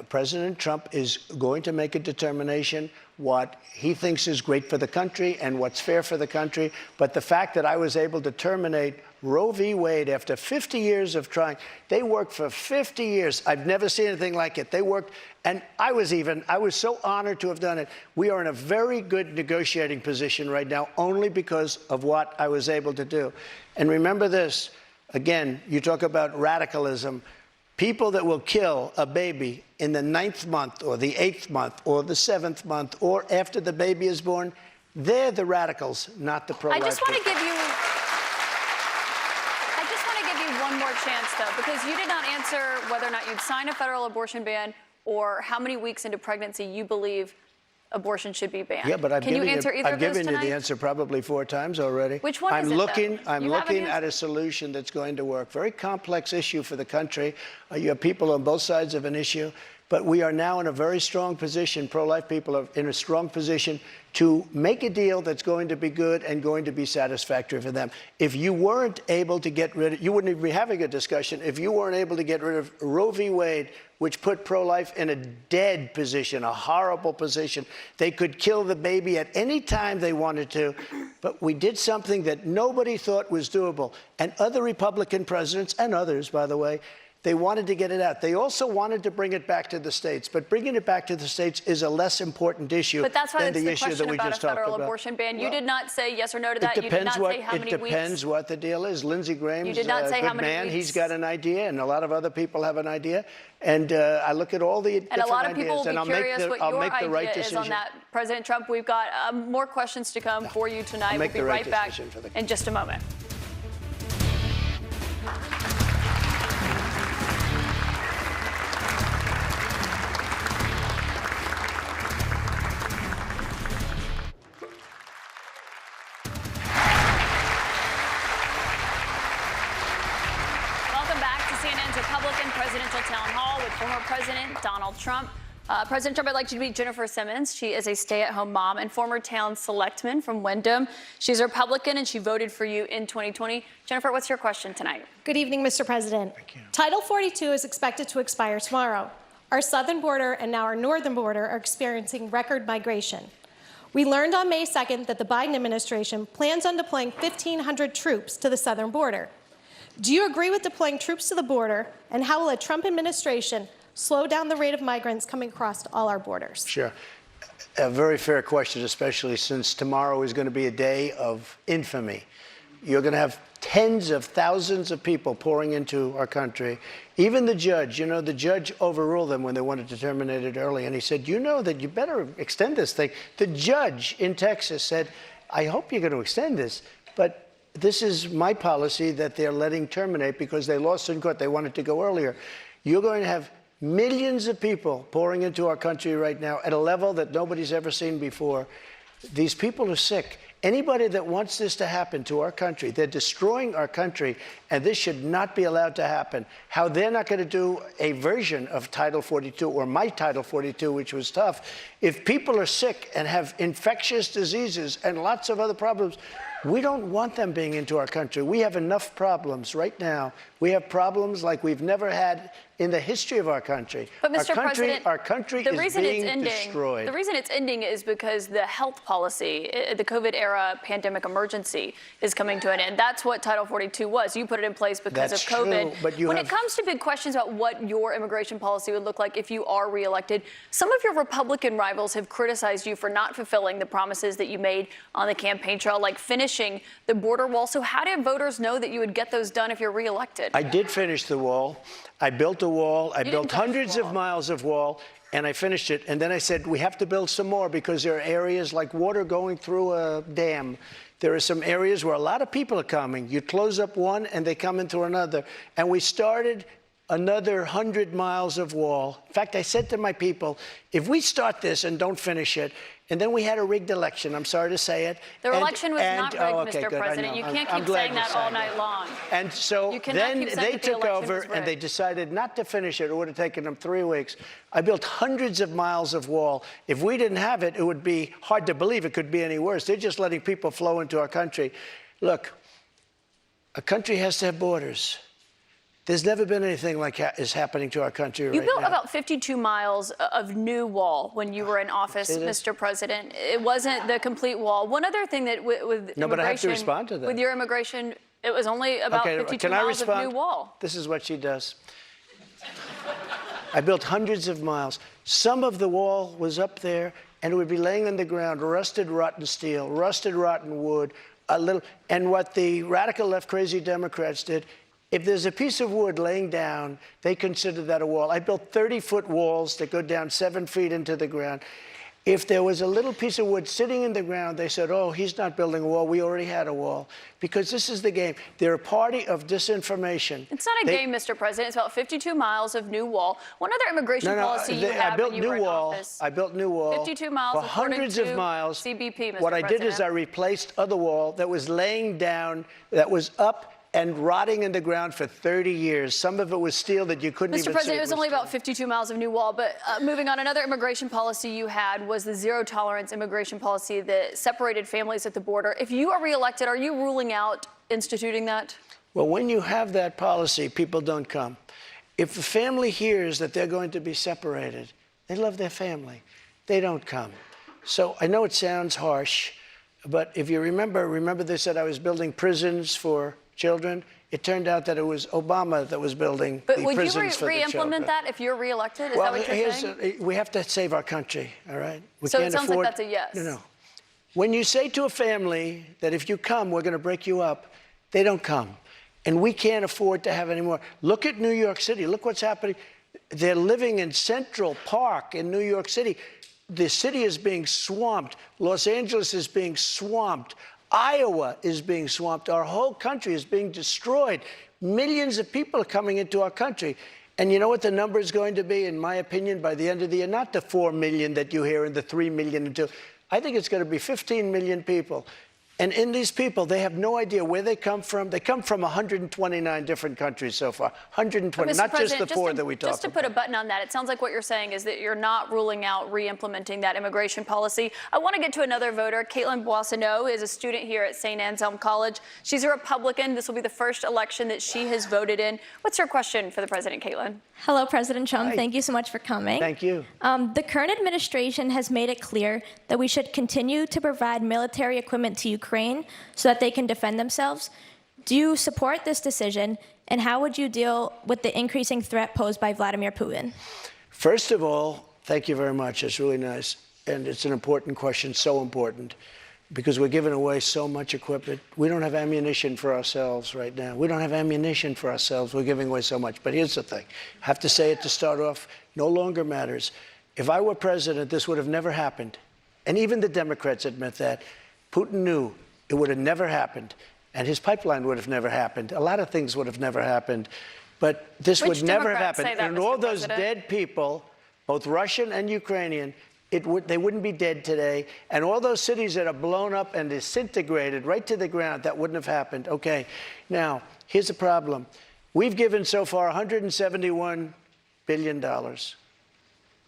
President Trump is going to make a determination what he thinks is great for the country and what's fair for the country. But the fact that I was able to terminate Roe v. Wade after 50 years of trying, they worked for 50 years. I've never seen anything like it. They worked, and I was so honored to have done it. We are in a very good negotiating position right now, only because of what I was able to do. And remember this, again, you talk about radicalism. People that will kill a baby in the 9th month or the 8th month or the 7th month or after the baby is born, they're the radicals, not the pro-life people. I just want to give you one more chance, though, because you did not answer whether or not you'd sign a federal abortion ban or how many weeks into pregnancy you believe abortion should be banned. Yeah, but I've given you the answer probably 4 times already. Which one is it, I'm looking at a solution that's going to work. Very complex issue for the country. You have people on both sides of an issue, but we are now in a very strong position. Pro-life people are in a strong position to make a deal that's going to be good and going to be satisfactory for them. If you weren't able to get rid of, you wouldn't even be having a discussion. If you weren't able to get rid of Roe v. Wade, which put pro-life in a dead position, a horrible position. They could kill the baby at any time they wanted to, but we did something that nobody thought was doable. And other Republican presidents, and others, by the way, They wanted to get it out. They also wanted to bring it back to the states, but bringing it back to the states is a less important issue But that's why than it's the the issue that question we about just a talked federal about. abortion ban. You Well, did not say yes or no to it that. You did not depends say how many it depends weeks. what the deal is. Lindsey Graham's You did not say a how good many man. weeks. He's got an idea, and a lot of other people have an idea. And I look at all the And different a lot of people ideas, will and be curious what I'll your make the right idea is decision. on that. President Trump, we've got more questions to come for you tonight. We'll make be the right right back decision for the in just a moment. Welcome back to CNN's Republican Presidential Town Hall with former President Donald Trump. President Trump, I'd like you to meet Jennifer Simmons. She is a stay-at-home mom and former town selectman from Wyndham. She's a Republican, and she voted for you in 2020. Jennifer, what's your question tonight? Good evening, Mr. President. Title 42 is expected to expire tomorrow. Our southern border and now our northern border are experiencing record migration. We learned on May 2nd that the Biden administration plans on deploying 1,500 troops to the southern border. Do you agree with deploying troops to the border, and how will a Trump administration slow down the rate of migrants coming across all our borders? Sure. A very fair question, especially since tomorrow is going to be a day of infamy. You're going to have tens of thousands of people pouring into our country. Even the judge, the judge overruled them when they wanted to terminate it early. And he said, you know that you better extend this thing. The judge in Texas said, I hope you're going to extend this, but this is my policy that they're letting terminate because they lost in court. They wanted to go earlier. You're going to have millions of people pouring into our country right now at a level that nobody's ever seen before. These people are sick. Anybody that wants this to happen to our country, they're destroying our country, and this should not be allowed to happen. How they're not going to do a version of Title 42 or my Title 42, which was tough. If people are sick and have infectious diseases and lots of other problems, we don't want them being into our country. We have enough problems right now. We have problems like we've never had in the history of our country. But Mr. President, our country is being destroyed. The reason it's ending is because the health policy, the COVID-era pandemic emergency, is coming to an end. That's what Title 42 was. You put it in place because That's of COVID. true, but when it comes to big questions about what your immigration policy would look like if you are reelected, some of your Republican rivals have criticized you for not fulfilling the promises that you made on the campaign trail, like finishing the border wall. So how did voters know that you would get those done if you're reelected? I did finish the wall. I built a wall. I built hundreds of miles of wall, and I finished it. And then I said, we have to build some more because there are areas like water going through a dam. There are some areas where a lot of people are coming. You close up one, and they come into another. And we started another 100 miles of wall. In fact, I said to my people, if we start this and don't finish it, and then we had a rigged election, I'm sorry to say it. The election was not rigged, okay, Mr. good, President. You can't I'm keep glad saying you're that all saying night long. And so You cannot then keep saying they that the took election over was and they rigged. decided not to finish it. It would have taken them 3 weeks. I built hundreds of miles of wall. If we didn't have it, it would be hard to believe it could be any worse. They're just letting people flow into our country. Look, a country has to have borders. There's never been anything like is happening to our country right now. You built about 52 miles of new wall when you were in office, Mr. President. It wasn't the complete wall. One other thing that with No, but I have to respond to that. With your immigration, it was only about 52 miles of new wall. This is what she does. I built hundreds of miles. Some of the wall was up there, and it would be laying on the ground, rusted, rotten steel, rusted, rotten wood, and what the radical left crazy Democrats did, if there's a piece of wood laying down, they consider that a wall. I built 30-foot walls that go down 7 feet into the ground. If there was a little piece of wood sitting in the ground, they said, oh, he's not building a wall. We already had a wall. Because this is the game. They're a party of disinformation. It's not a game, Mr. President. It's about 52 miles of new wall. One other immigration policy you had when you were in office. I built new wall. 52 miles for hundreds of miles. CBP, Mr. What I President. did is I replaced other wall that was laying down, that was up and rotting in the ground for 30 years. Some of it was steel that you couldn't even see. Mr. President, it was only steel. about 52 miles of new wall. But moving on, another immigration policy you had was the zero-tolerance immigration policy that separated families at the border. If you are reelected, are you ruling out instituting that? Well, when you have that policy, people don't come. If a family hears that they're going to be separated, they love their family. They don't come. So I know it sounds harsh, but if you remember they said I was building prisons for children. It turned out that it was Obama that was building But the would you prisons for the children. re-implement that if you're reelected? Is that what you're saying? We have to save our country, all right? We So it can't sounds afford, like that's a yes. No. When you say to a family that if you come, we're going to break you up, they don't come. And we can't afford to have any more. Look at New York City. Look what's happening. They're living in Central Park in New York City. The city is being swamped. Los Angeles is being swamped. Iowa is being swamped. Our whole country is being destroyed. Millions of people are coming into our country. And you know what the number is going to be, in my opinion, by the end of the year? Not the 4 million that you hear and the 3 million. I think it's going to be 15 million people. And in these people, they have no idea where they come from. They come from 129 different countries so far. 120, not just the 4 that we talked about. Just to put a button on that, it sounds like what you're saying is that you're not ruling out re-implementing that immigration policy. I want to get to another voter. Kaitlan is a student here at St. Anselm College. She's a Republican. This will be the first election that she has voted in. What's your question for the president, Kaitlan? Hello, President Trump. Hi. Thank you so much for coming. Thank you. The current administration has made it clear that we should continue to provide military equipment to Ukraine so that they can defend themselves. Do you support this decision, and how would you deal with the increasing threat posed by Vladimir Putin? First of all, thank you very much. It's really nice. And it's an important question, so important, because we're giving away so much equipment. We don't have ammunition for ourselves right now. We don't have ammunition for ourselves. We're giving away so much. But here's the thing. I have to say it to start off. No longer matters. If I were president, this would have never happened. And even the Democrats admit that. Putin knew it would have never happened. And his pipeline would have never happened. A lot of things would have never happened. But this would never have happened. And all those dead people, both Russian and Ukrainian, they wouldn't be dead today. And all those cities that are blown up and disintegrated right to the ground, that wouldn't have happened. Okay, now, here's the problem. We've given so far $171 billion.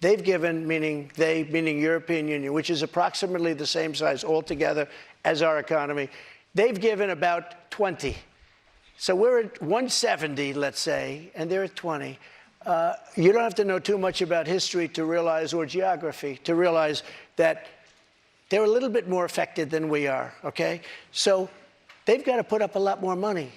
They've given, meaning European Union, which is approximately the same size altogether as our economy. They've given about 20. So we're at 170, let's say, and they're at 20. You don't have to know too much about history to realize, or geography, to realize that they're a little bit more affected than we are, okay? So they've got to put up a lot more money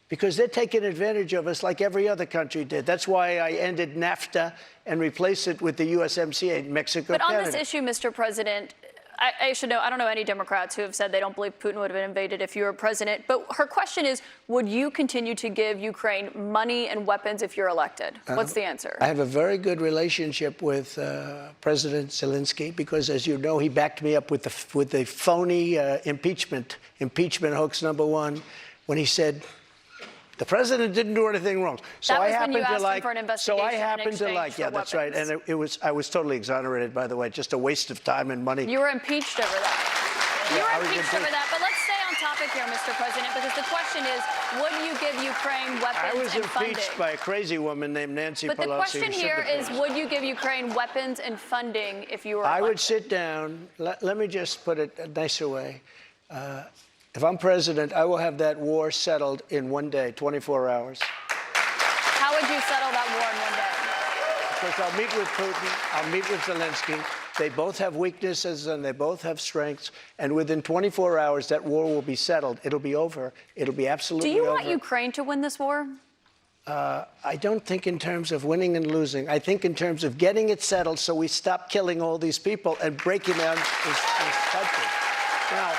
because they're taking advantage of us like every other country did. That's why I ended NAFTA and replaced it with the USMCA, Mexico, But on Canada. this issue, Mr. President, I should know, I don't know any Democrats who have said they don't believe Putin would have been invaded if you were president. But her question is, would you continue to give Ukraine money and weapons if you're elected? What's the answer? I have a very good relationship with President Zelensky because, as you know, he backed me up with the phony impeachment hoax #1 when he said the president didn't do anything wrong. So I happen to like. So I happen to like. Yeah, that's right. And I was totally exonerated, by the way. Just a waste of time and money. You were impeached over that. You were impeached over that. But let's stay on topic here, Mr. President, because the question is, would you give Ukraine weapons I was and funding? impeached by a crazy woman named Nancy Pelosi. But the question here is, would you give Ukraine weapons and funding if you were elected? I would sit down. Let me just put it a nicer way. If I'm president, I will have that war settled in 1 day, 24 hours. How would you settle that war in 1 day? Because I'll meet with Putin, I'll meet with Zelensky. They both have weaknesses and they both have strengths. And within 24 hours, that war will be settled. It'll be over. It'll be absolutely over. Do you want Ukraine to win this war? I don't think in terms of winning and losing. I think in terms of getting it settled so we stop killing all these people and breaking down this country. Now,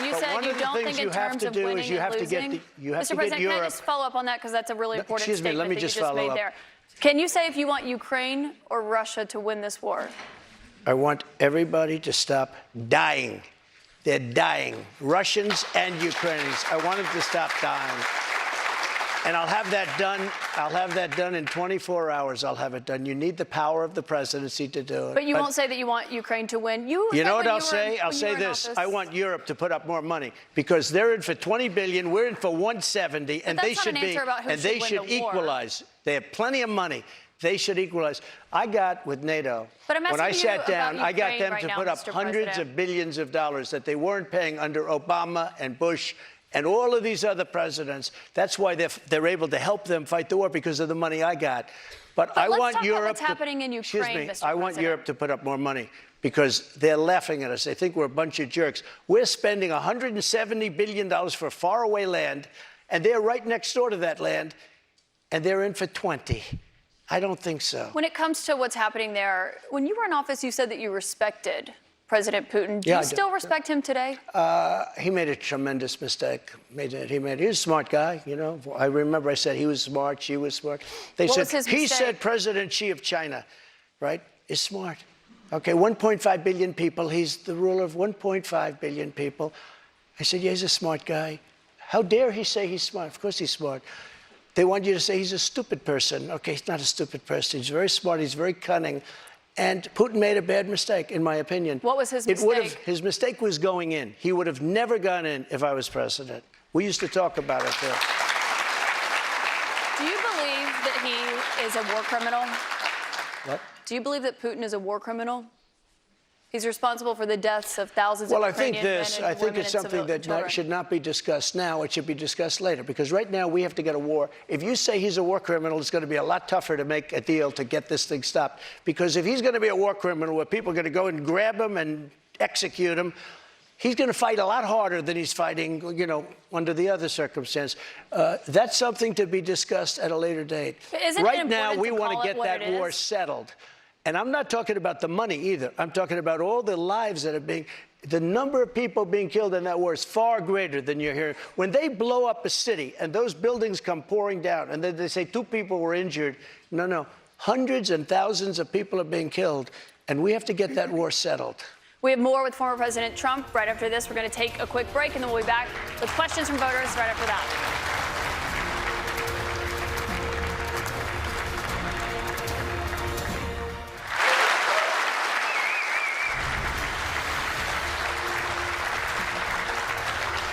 You said you don't think in terms of winning and losing. Mr. President, can I just follow up on that because that's a really important statement that you just made there. Can you say if you want Ukraine or Russia to win this war? I want everybody to stop dying. They're dying, Russians and Ukrainians. I want them to stop dying. And I'll have that done. I'll have that done in 24 hours. I'll have it done. You need the power of the presidency to do it. But you won't say that you want Ukraine to win. You know what I'll say? I'll say this. I want Europe to put up more money because they're in for 20 billion. We're in for 170, and they should be. And they should equalize. They have plenty of money. They should equalize. I got with NATO. But I'm asking when I sat down, I got them right to now, put up hundreds of billions of dollars that they weren't paying under Obama and Bush and all of these other presidents. That's why they're able to help them fight the war, because of the money I got. But I let's want talk about Europe what's happening in Ukraine, excuse me, Mr. I want President. Europe to put up more money, because they're laughing at us. They think we're a bunch of jerks. We're spending $170 billion for faraway land, and they're right next door to that land, and they're in for 20. I don't think so. When it comes to what's happening there, when you were in office, you said that you respected President Putin. Do you still respect him today? He made a tremendous mistake. He was a smart guy, you know. I remember I said he was smart, she was smart. What was his He mistake? said President Xi of China, right, is smart. Okay, 1.5 billion people. He's the ruler of 1.5 billion people. I said, yeah, he's a smart guy. How dare he say he's smart? Of course he's smart. They want you to say he's a stupid person. Okay, he's not a stupid person. He's very smart. He's very cunning. And Putin made a bad mistake, in my opinion. What was his mistake? His mistake was going in. He would have never gone in if I was president. We used to talk about it there. Do you believe that he is a war criminal? What? Do you believe that Putin is a war criminal? He's responsible for the deaths of thousands of Ukrainian men and women I think and it's something that should not be discussed now. It should be discussed later, because right now we have to get a war. If you say he's a war criminal, it's going to be a lot tougher to make a deal to get this thing stopped. Because if he's going to be a war criminal where people are going to go and grab him and execute him, he's going to fight a lot harder than he's fighting, you know, under the other circumstance. That's something to be discussed at a later date. Right now, we want to get that war settled. And I'm not talking about the money either. I'm talking about all the lives that are being, the number of people being killed in that war is far greater than you're hearing. When they blow up a city and those buildings come pouring down and then they say 2 people were injured, no, hundreds and thousands of people are being killed, and we have to get that war settled. We have more with former President Trump. Right after this, we're going to take a quick break, and then we'll be back with questions from voters right after that.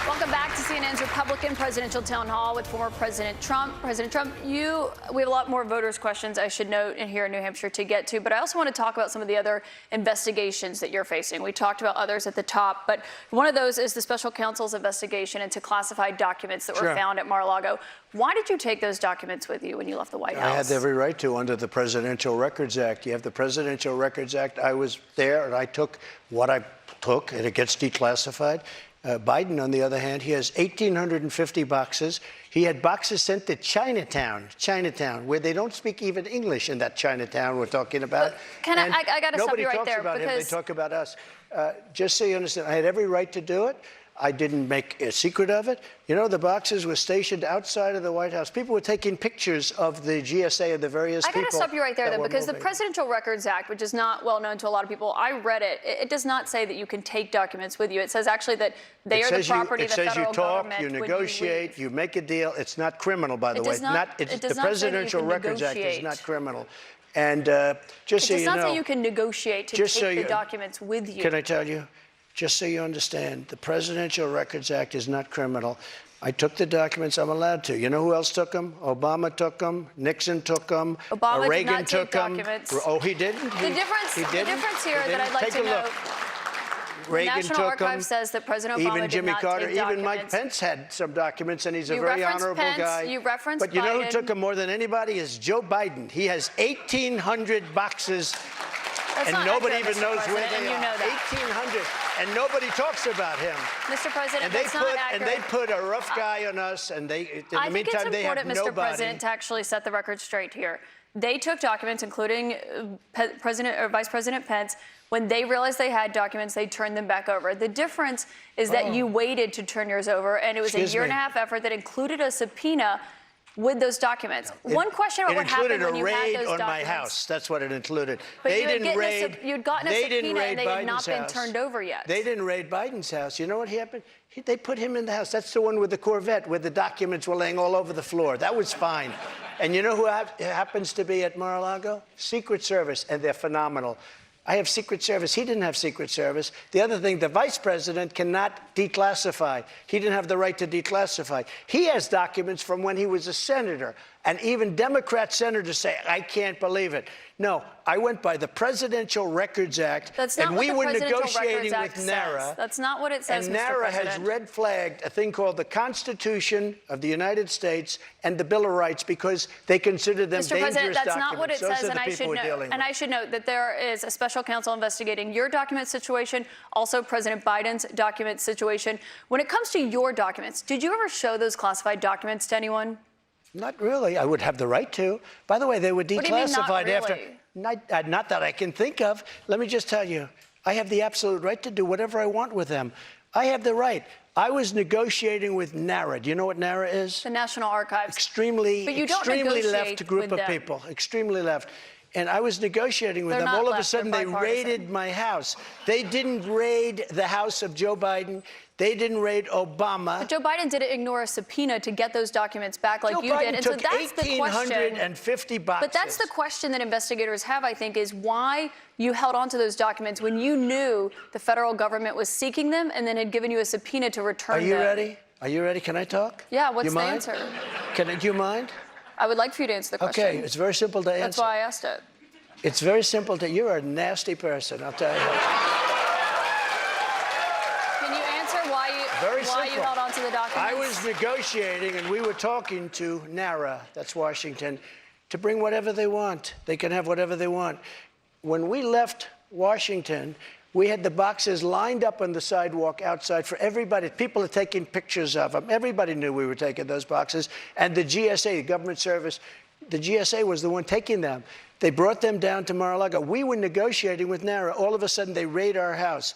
Welcome back to CNN's Republican Presidential Town Hall with former President Trump. President Trump, we have a lot more voters' questions, I should note, in here in New Hampshire to get to, but I also want to talk about some of the other investigations that you're facing. We talked about others at the top, but one of those is the special counsel's investigation into classified documents that were found at Mar-a-Lago. Why did you take those documents with you when you left the White House? I had every right to under the Presidential Records Act. You have the Presidential Records Act. I was there, and I took what I took, and it gets declassified. Biden, on the other hand, he has 1,850 boxes. He had boxes sent to Chinatown, where they don't speak even English in that Chinatown we're talking about. But I got to stop you right there. Nobody talks about him, they talk about us. Just so you understand, I had every right to do it. I didn't make a secret of it. You know, the boxes were stationed outside of the White House. People were taking pictures of the GSA of the various people. I got to stop you right there, though, because the moving. Presidential Records Act, which is not well known to a lot of people, I read it. It does not say that you can take documents with you. It says actually that they are the property of the federal government. It says you talk, you negotiate, you make a deal. It's not criminal, by the way. The Presidential Records Act is not criminal. And just so you know, it does not say you can negotiate to take the documents with you. Can I tell you? Just so you understand, the Presidential Records Act is not criminal. I took the documents. I'm allowed to. You know who else took them? Obama took them. Nixon took them. Reagan took them. Documents. Oh, he didn't? The difference here that I'd like to know. Reagan the National took Archives them. says that President Obama even did Jimmy not Carter, take even documents. Mike Pence had some documents, and he's a You very referenced honorable Pence, guy. you referenced but you know who Biden. took them more than anybody is Joe Biden. He has 1,800 boxes. That's and not nobody accurate, even Mr. knows where President, they and you are. know that. 1,800, and nobody talks about him. Mr. President, And they that's not accurate. and they put a rough guy on us, and they in the meantime they have I think it's important, nobody. Mr. President, to actually set the record straight here. They took documents, including Vice President Pence. When they realized they had documents, they turned them back over. The difference is that you waited to turn yours over, and it was a year-and-a-half effort that included a subpoena with those documents. One question about what happened when you had those documents. It included a raid on my house. That's what it included. But they didn't raid. You'd gotten a subpoena, and they had not Biden's been house. turned over yet. They didn't raid Biden's house. You know what happened? They put him in the house. That's the one with the Corvette, where the documents were laying all over the floor. That was fine. And you know who happens to be at Mar-a-Lago? Secret Service, and they're phenomenal. I have Secret Service. He didn't have Secret Service. The other thing, the vice president cannot declassify. He didn't have the right to declassify. He has documents from when he was a senator. And even Democrat senators say, I can't believe it. No, I went by the Presidential Records Act, That's not and what we the were Presidential negotiating Records with Act NARA. says. That's not what it says, And Mr. NARA has President. red flagged a thing called the Constitution of the United States and the Bill of Rights because they consider them Mr. dangerous President, that's documents. not what it Those says, are the people we're dealing with. I should note that there is a special counsel investigating your document situation, also President Biden's document situation. When it comes to your documents, did you ever show those classified documents to anyone? Not really. I would have the right to. By the way, they were declassified What do you mean, not after. really? Not that I can think of. Let me just tell you, I have the absolute right to do whatever I want with them. I have the right. I was negotiating with NARA. Do you know what NARA is? The National Archives. Extremely negotiate left group with of them. people. Extremely left. And I was negotiating with They're them. not All of a left, sudden, they're they bipartisan. raided my house. They didn't raid the house of Joe Biden. They didn't raid Obama. But Joe Biden didn't ignore a subpoena to get those documents back like Joe you Biden did. And so took that's the question. 1,850 boxes. But that's the question that investigators have, I think, is why you held on to those documents when you knew the federal government was seeking them and then had given you a subpoena to return them. Are you ready? Are you ready? Can I talk? Yeah, what's you the mind? answer? Do you mind? I would like for you to answer the question. Okay, it's very simple to answer. That's why I asked it. It's very simple to. You're a nasty person, I'll tell you. Can you answer why you held on to the documents? I was negotiating, and we were talking to NARA, that's Washington, to bring whatever they want. They can have whatever they want. When we left Washington, we had the boxes lined up on the sidewalk outside for everybody. People are taking pictures of them. Everybody knew we were taking those boxes. And the GSA, the government service, the GSA was the one taking them. They brought them down to Mar-a-Lago. We were negotiating with NARA. All of a sudden, they raid our house.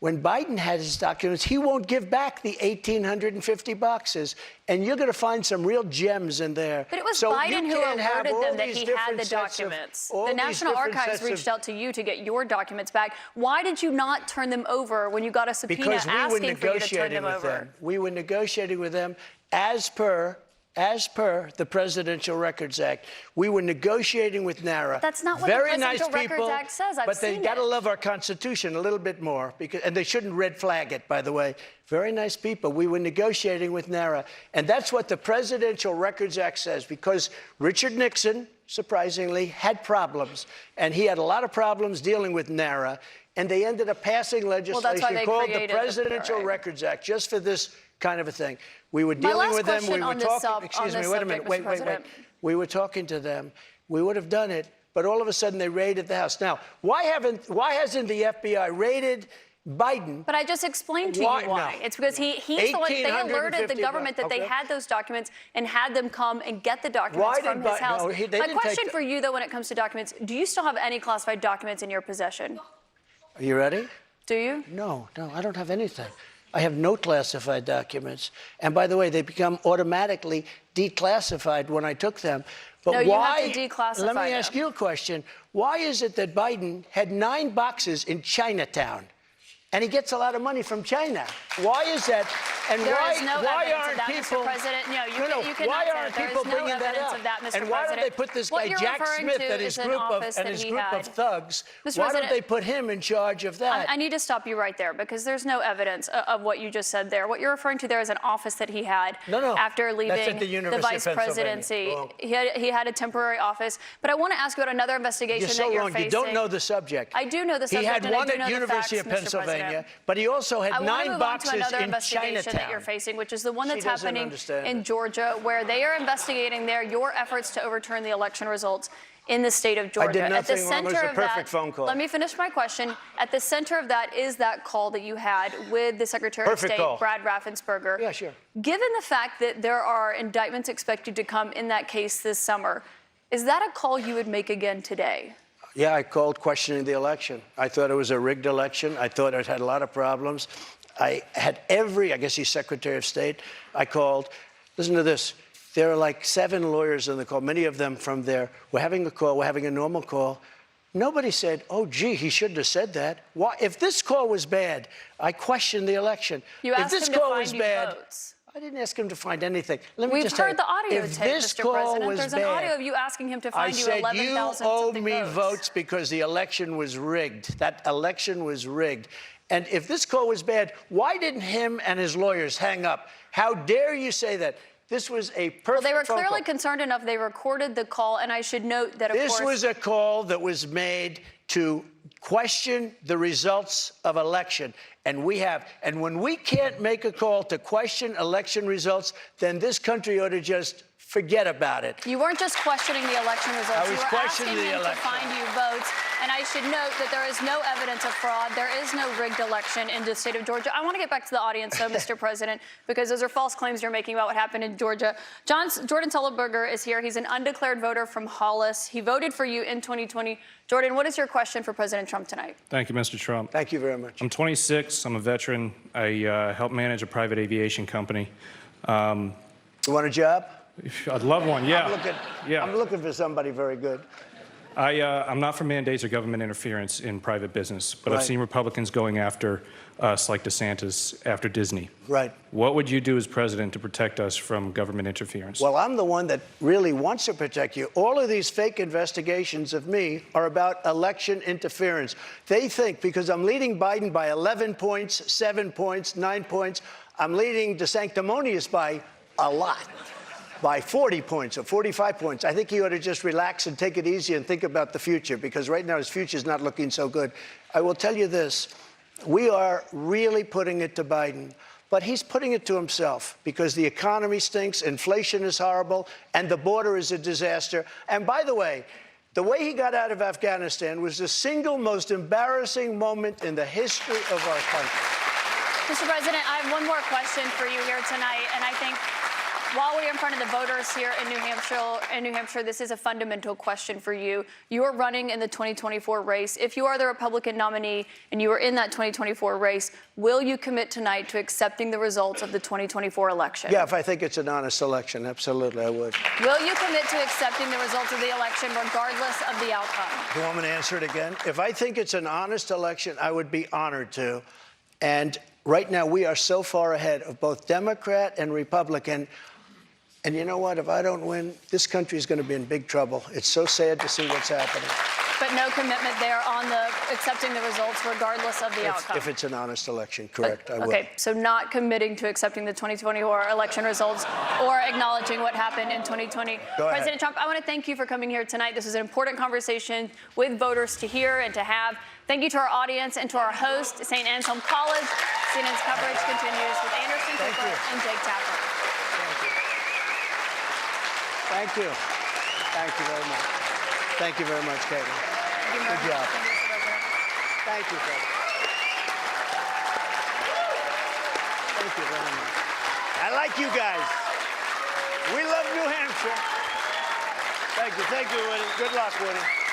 When Biden had his documents, he won't give back the 1,850 boxes. And you're going to find some real gems in there. But it was So Biden you who can't have alerted all them that these he different had the sets of- documents. all The these National different Archives sets of- reached out to you to get your documents back. Why did you not turn them over when you got a subpoena Because we were asking for you to turn negotiating them with over? them. We were negotiating with them as per the Presidential Records Act. We were negotiating with NARA. That's not what the Very nice Presidential Records people, Act says. I've but they've seen got to it. love our Constitution a little bit more, and they shouldn't red flag it, by the way. Very nice people. We were negotiating with NARA, and that's what the Presidential Records Act says, because Richard Nixon, surprisingly, had problems, and he had a lot of problems dealing with NARA, and they ended up passing legislation they called the created the Presidential PRA. Records Act just for this kind of a thing. We were My dealing last with them. We question were on this talking. Excuse me. Wait a minute. subject, Wait. Mr. President. We were talking to them. We would have done it, but all of a sudden they raided the house. Now, why hasn't the FBI raided Biden? But I just explained to you why. No. It's because he's the one, they alerted the 1,850 government that they okay. had those documents and had them come and get the documents Why from did his Biden- house. no, they My didn't take question the- for you, though, when it comes to documents, do you still have any classified documents in your possession? Are you ready? Do you? No, I don't have anything. I have no classified documents. And by the way, they become automatically declassified when I took them. But No, you why? have to declassify Let me ask them. you a question. Why is it that Biden had 9 boxes in Chinatown? And he gets a lot of money from China. Why is that? And There why, is no why evidence aren't of that, people? Mr. President. No, you cannot why say aren't that. There people is no bringing that evidence up? of that, Mr. And why don't President. they put this What guy you're Jack referring Smith to and his is an group office that of he of had. thugs? Mr. Why don't President, they put him in charge of that? I need to stop you right there because there's no evidence of what you just said there. What you're referring to there is an office that he had No. after That's leaving at the University of vice Pennsylvania. presidency. Wrong. He had a temporary office. But I want to ask you about another investigation You're that so you're wrong. facing. You don't know the subject. I do know the subject. He had and I one do at know the University facts, of Mr. Pennsylvania, President. but he also had I want 9 to move boxes on to another in investigation that Chinatown. you're facing, which is the one that's She doesn't happening understand in it. Georgia, where they are investigating there your efforts to overturn the election results in the state of Georgia. did At the nothing wrong. It was center a of perfect that, phone call. let me finish my question. At the center of that is that call that you had with the Secretary Perfect of State, call. Brad Raffensperger. Yeah, sure. Given the fact that there are indictments expected to come in that case this summer, is that a call you would make again today? Yeah, I called questioning the election. I thought it was a rigged election. I thought it had a lot of problems. I had I guess he's Secretary of State. I called. Listen to this. There are like 7 lawyers on the call, many of them from there. We're having a call. We're having a normal call. Nobody said, oh, gee, he shouldn't have said that. Why? If this call was bad, I questioned the election. You if asked this him to call find was you bad, votes. I didn't ask him to find anything. Let me We've just tell heard you, the audio if tape, this Mr. call President. was There's bad, an audio of you asking him to I find you said, 11,000 you owe something me votes. votes because the election was rigged. That election was rigged. And if this call was bad, why didn't him and his lawyers hang up? How dare you say that? This was a perfect Well, they were phone clearly call. concerned enough. They recorded the call, and I should note that, of course, This was a call that was made to question the results of election. And when we can't make a call to question election results, then this country ought to just forget about it. you weren't just questioning the election results. I was You were questioning asking the him election. to find you votes. And I should note that there is no evidence of fraud. There is no rigged election in the state of Georgia. I want to get back to the audience, though, Mr. President, because those are false claims you're making about what happened in Georgia. Jordan Sullenberger is here. He's an undeclared voter from Hollis. He voted for you in 2020. Jordan, what is your question for President Trump tonight? Thank you, Mr. Trump. Thank you very much. I'm 26. I'm a veteran. I help manage a private aviation company. You want a job? I'd love one, yeah. I'm looking for somebody very good. I'm not for mandates or government interference in private business, but I've Right. seen Republicans going after us like DeSantis after Disney. Right. What would you do as president to protect us from government interference? Well, I'm the one that really wants to protect you. All of these fake investigations of me are about election interference. They think because I'm leading Biden by 11 points, 7 points, 9 points, I'm leading DeSanctimonious by a lot, by 40 points or 45 points. I think he ought to just relax and take it easy and think about the future, because right now his future is not looking so good. I will tell you this. We are really putting it to Biden, but he's putting it to himself because the economy stinks, inflation is horrible, and the border is a disaster. And by the way he got out of Afghanistan was the single most embarrassing moment in the history of our country. Mr. President, I have one more question for you here tonight, and I think while we're in front of the voters here in New Hampshire, this is a fundamental question for you. You are running in the 2024 race. If you are the Republican nominee and you are in that 2024 race, will you commit tonight to accepting the results of the 2024 election? Yeah, if I think it's an honest election, absolutely, I would. Will you commit to accepting the results of the election regardless of the outcome? You want me to answer it again? If I think it's an honest election, I would be honored to. And right now, we are so far ahead of both Democrat and Republican. And you know what? If I don't win, this country is going to be in big trouble. It's so sad to see what's happening. But no commitment there on the accepting the results regardless of the outcome. If it's an honest election, correct, I will. Okay, so not committing to accepting the 2024 election results or acknowledging what happened in 2020. Go ahead. President Trump, I want to thank you for coming here tonight. This is an important conversation with voters to hear and to have. Thank you to our audience and to our host, St. Anselm College. CNN's coverage continues with Anderson Cooper and Jake Tapper. Thank you. Thank you very much. Thank you very much, Kaitlan. Good job. Thank you, Kaitlan. Thank you very much. I like you guys. We love New Hampshire. Thank you, Woody. Good luck, Woody.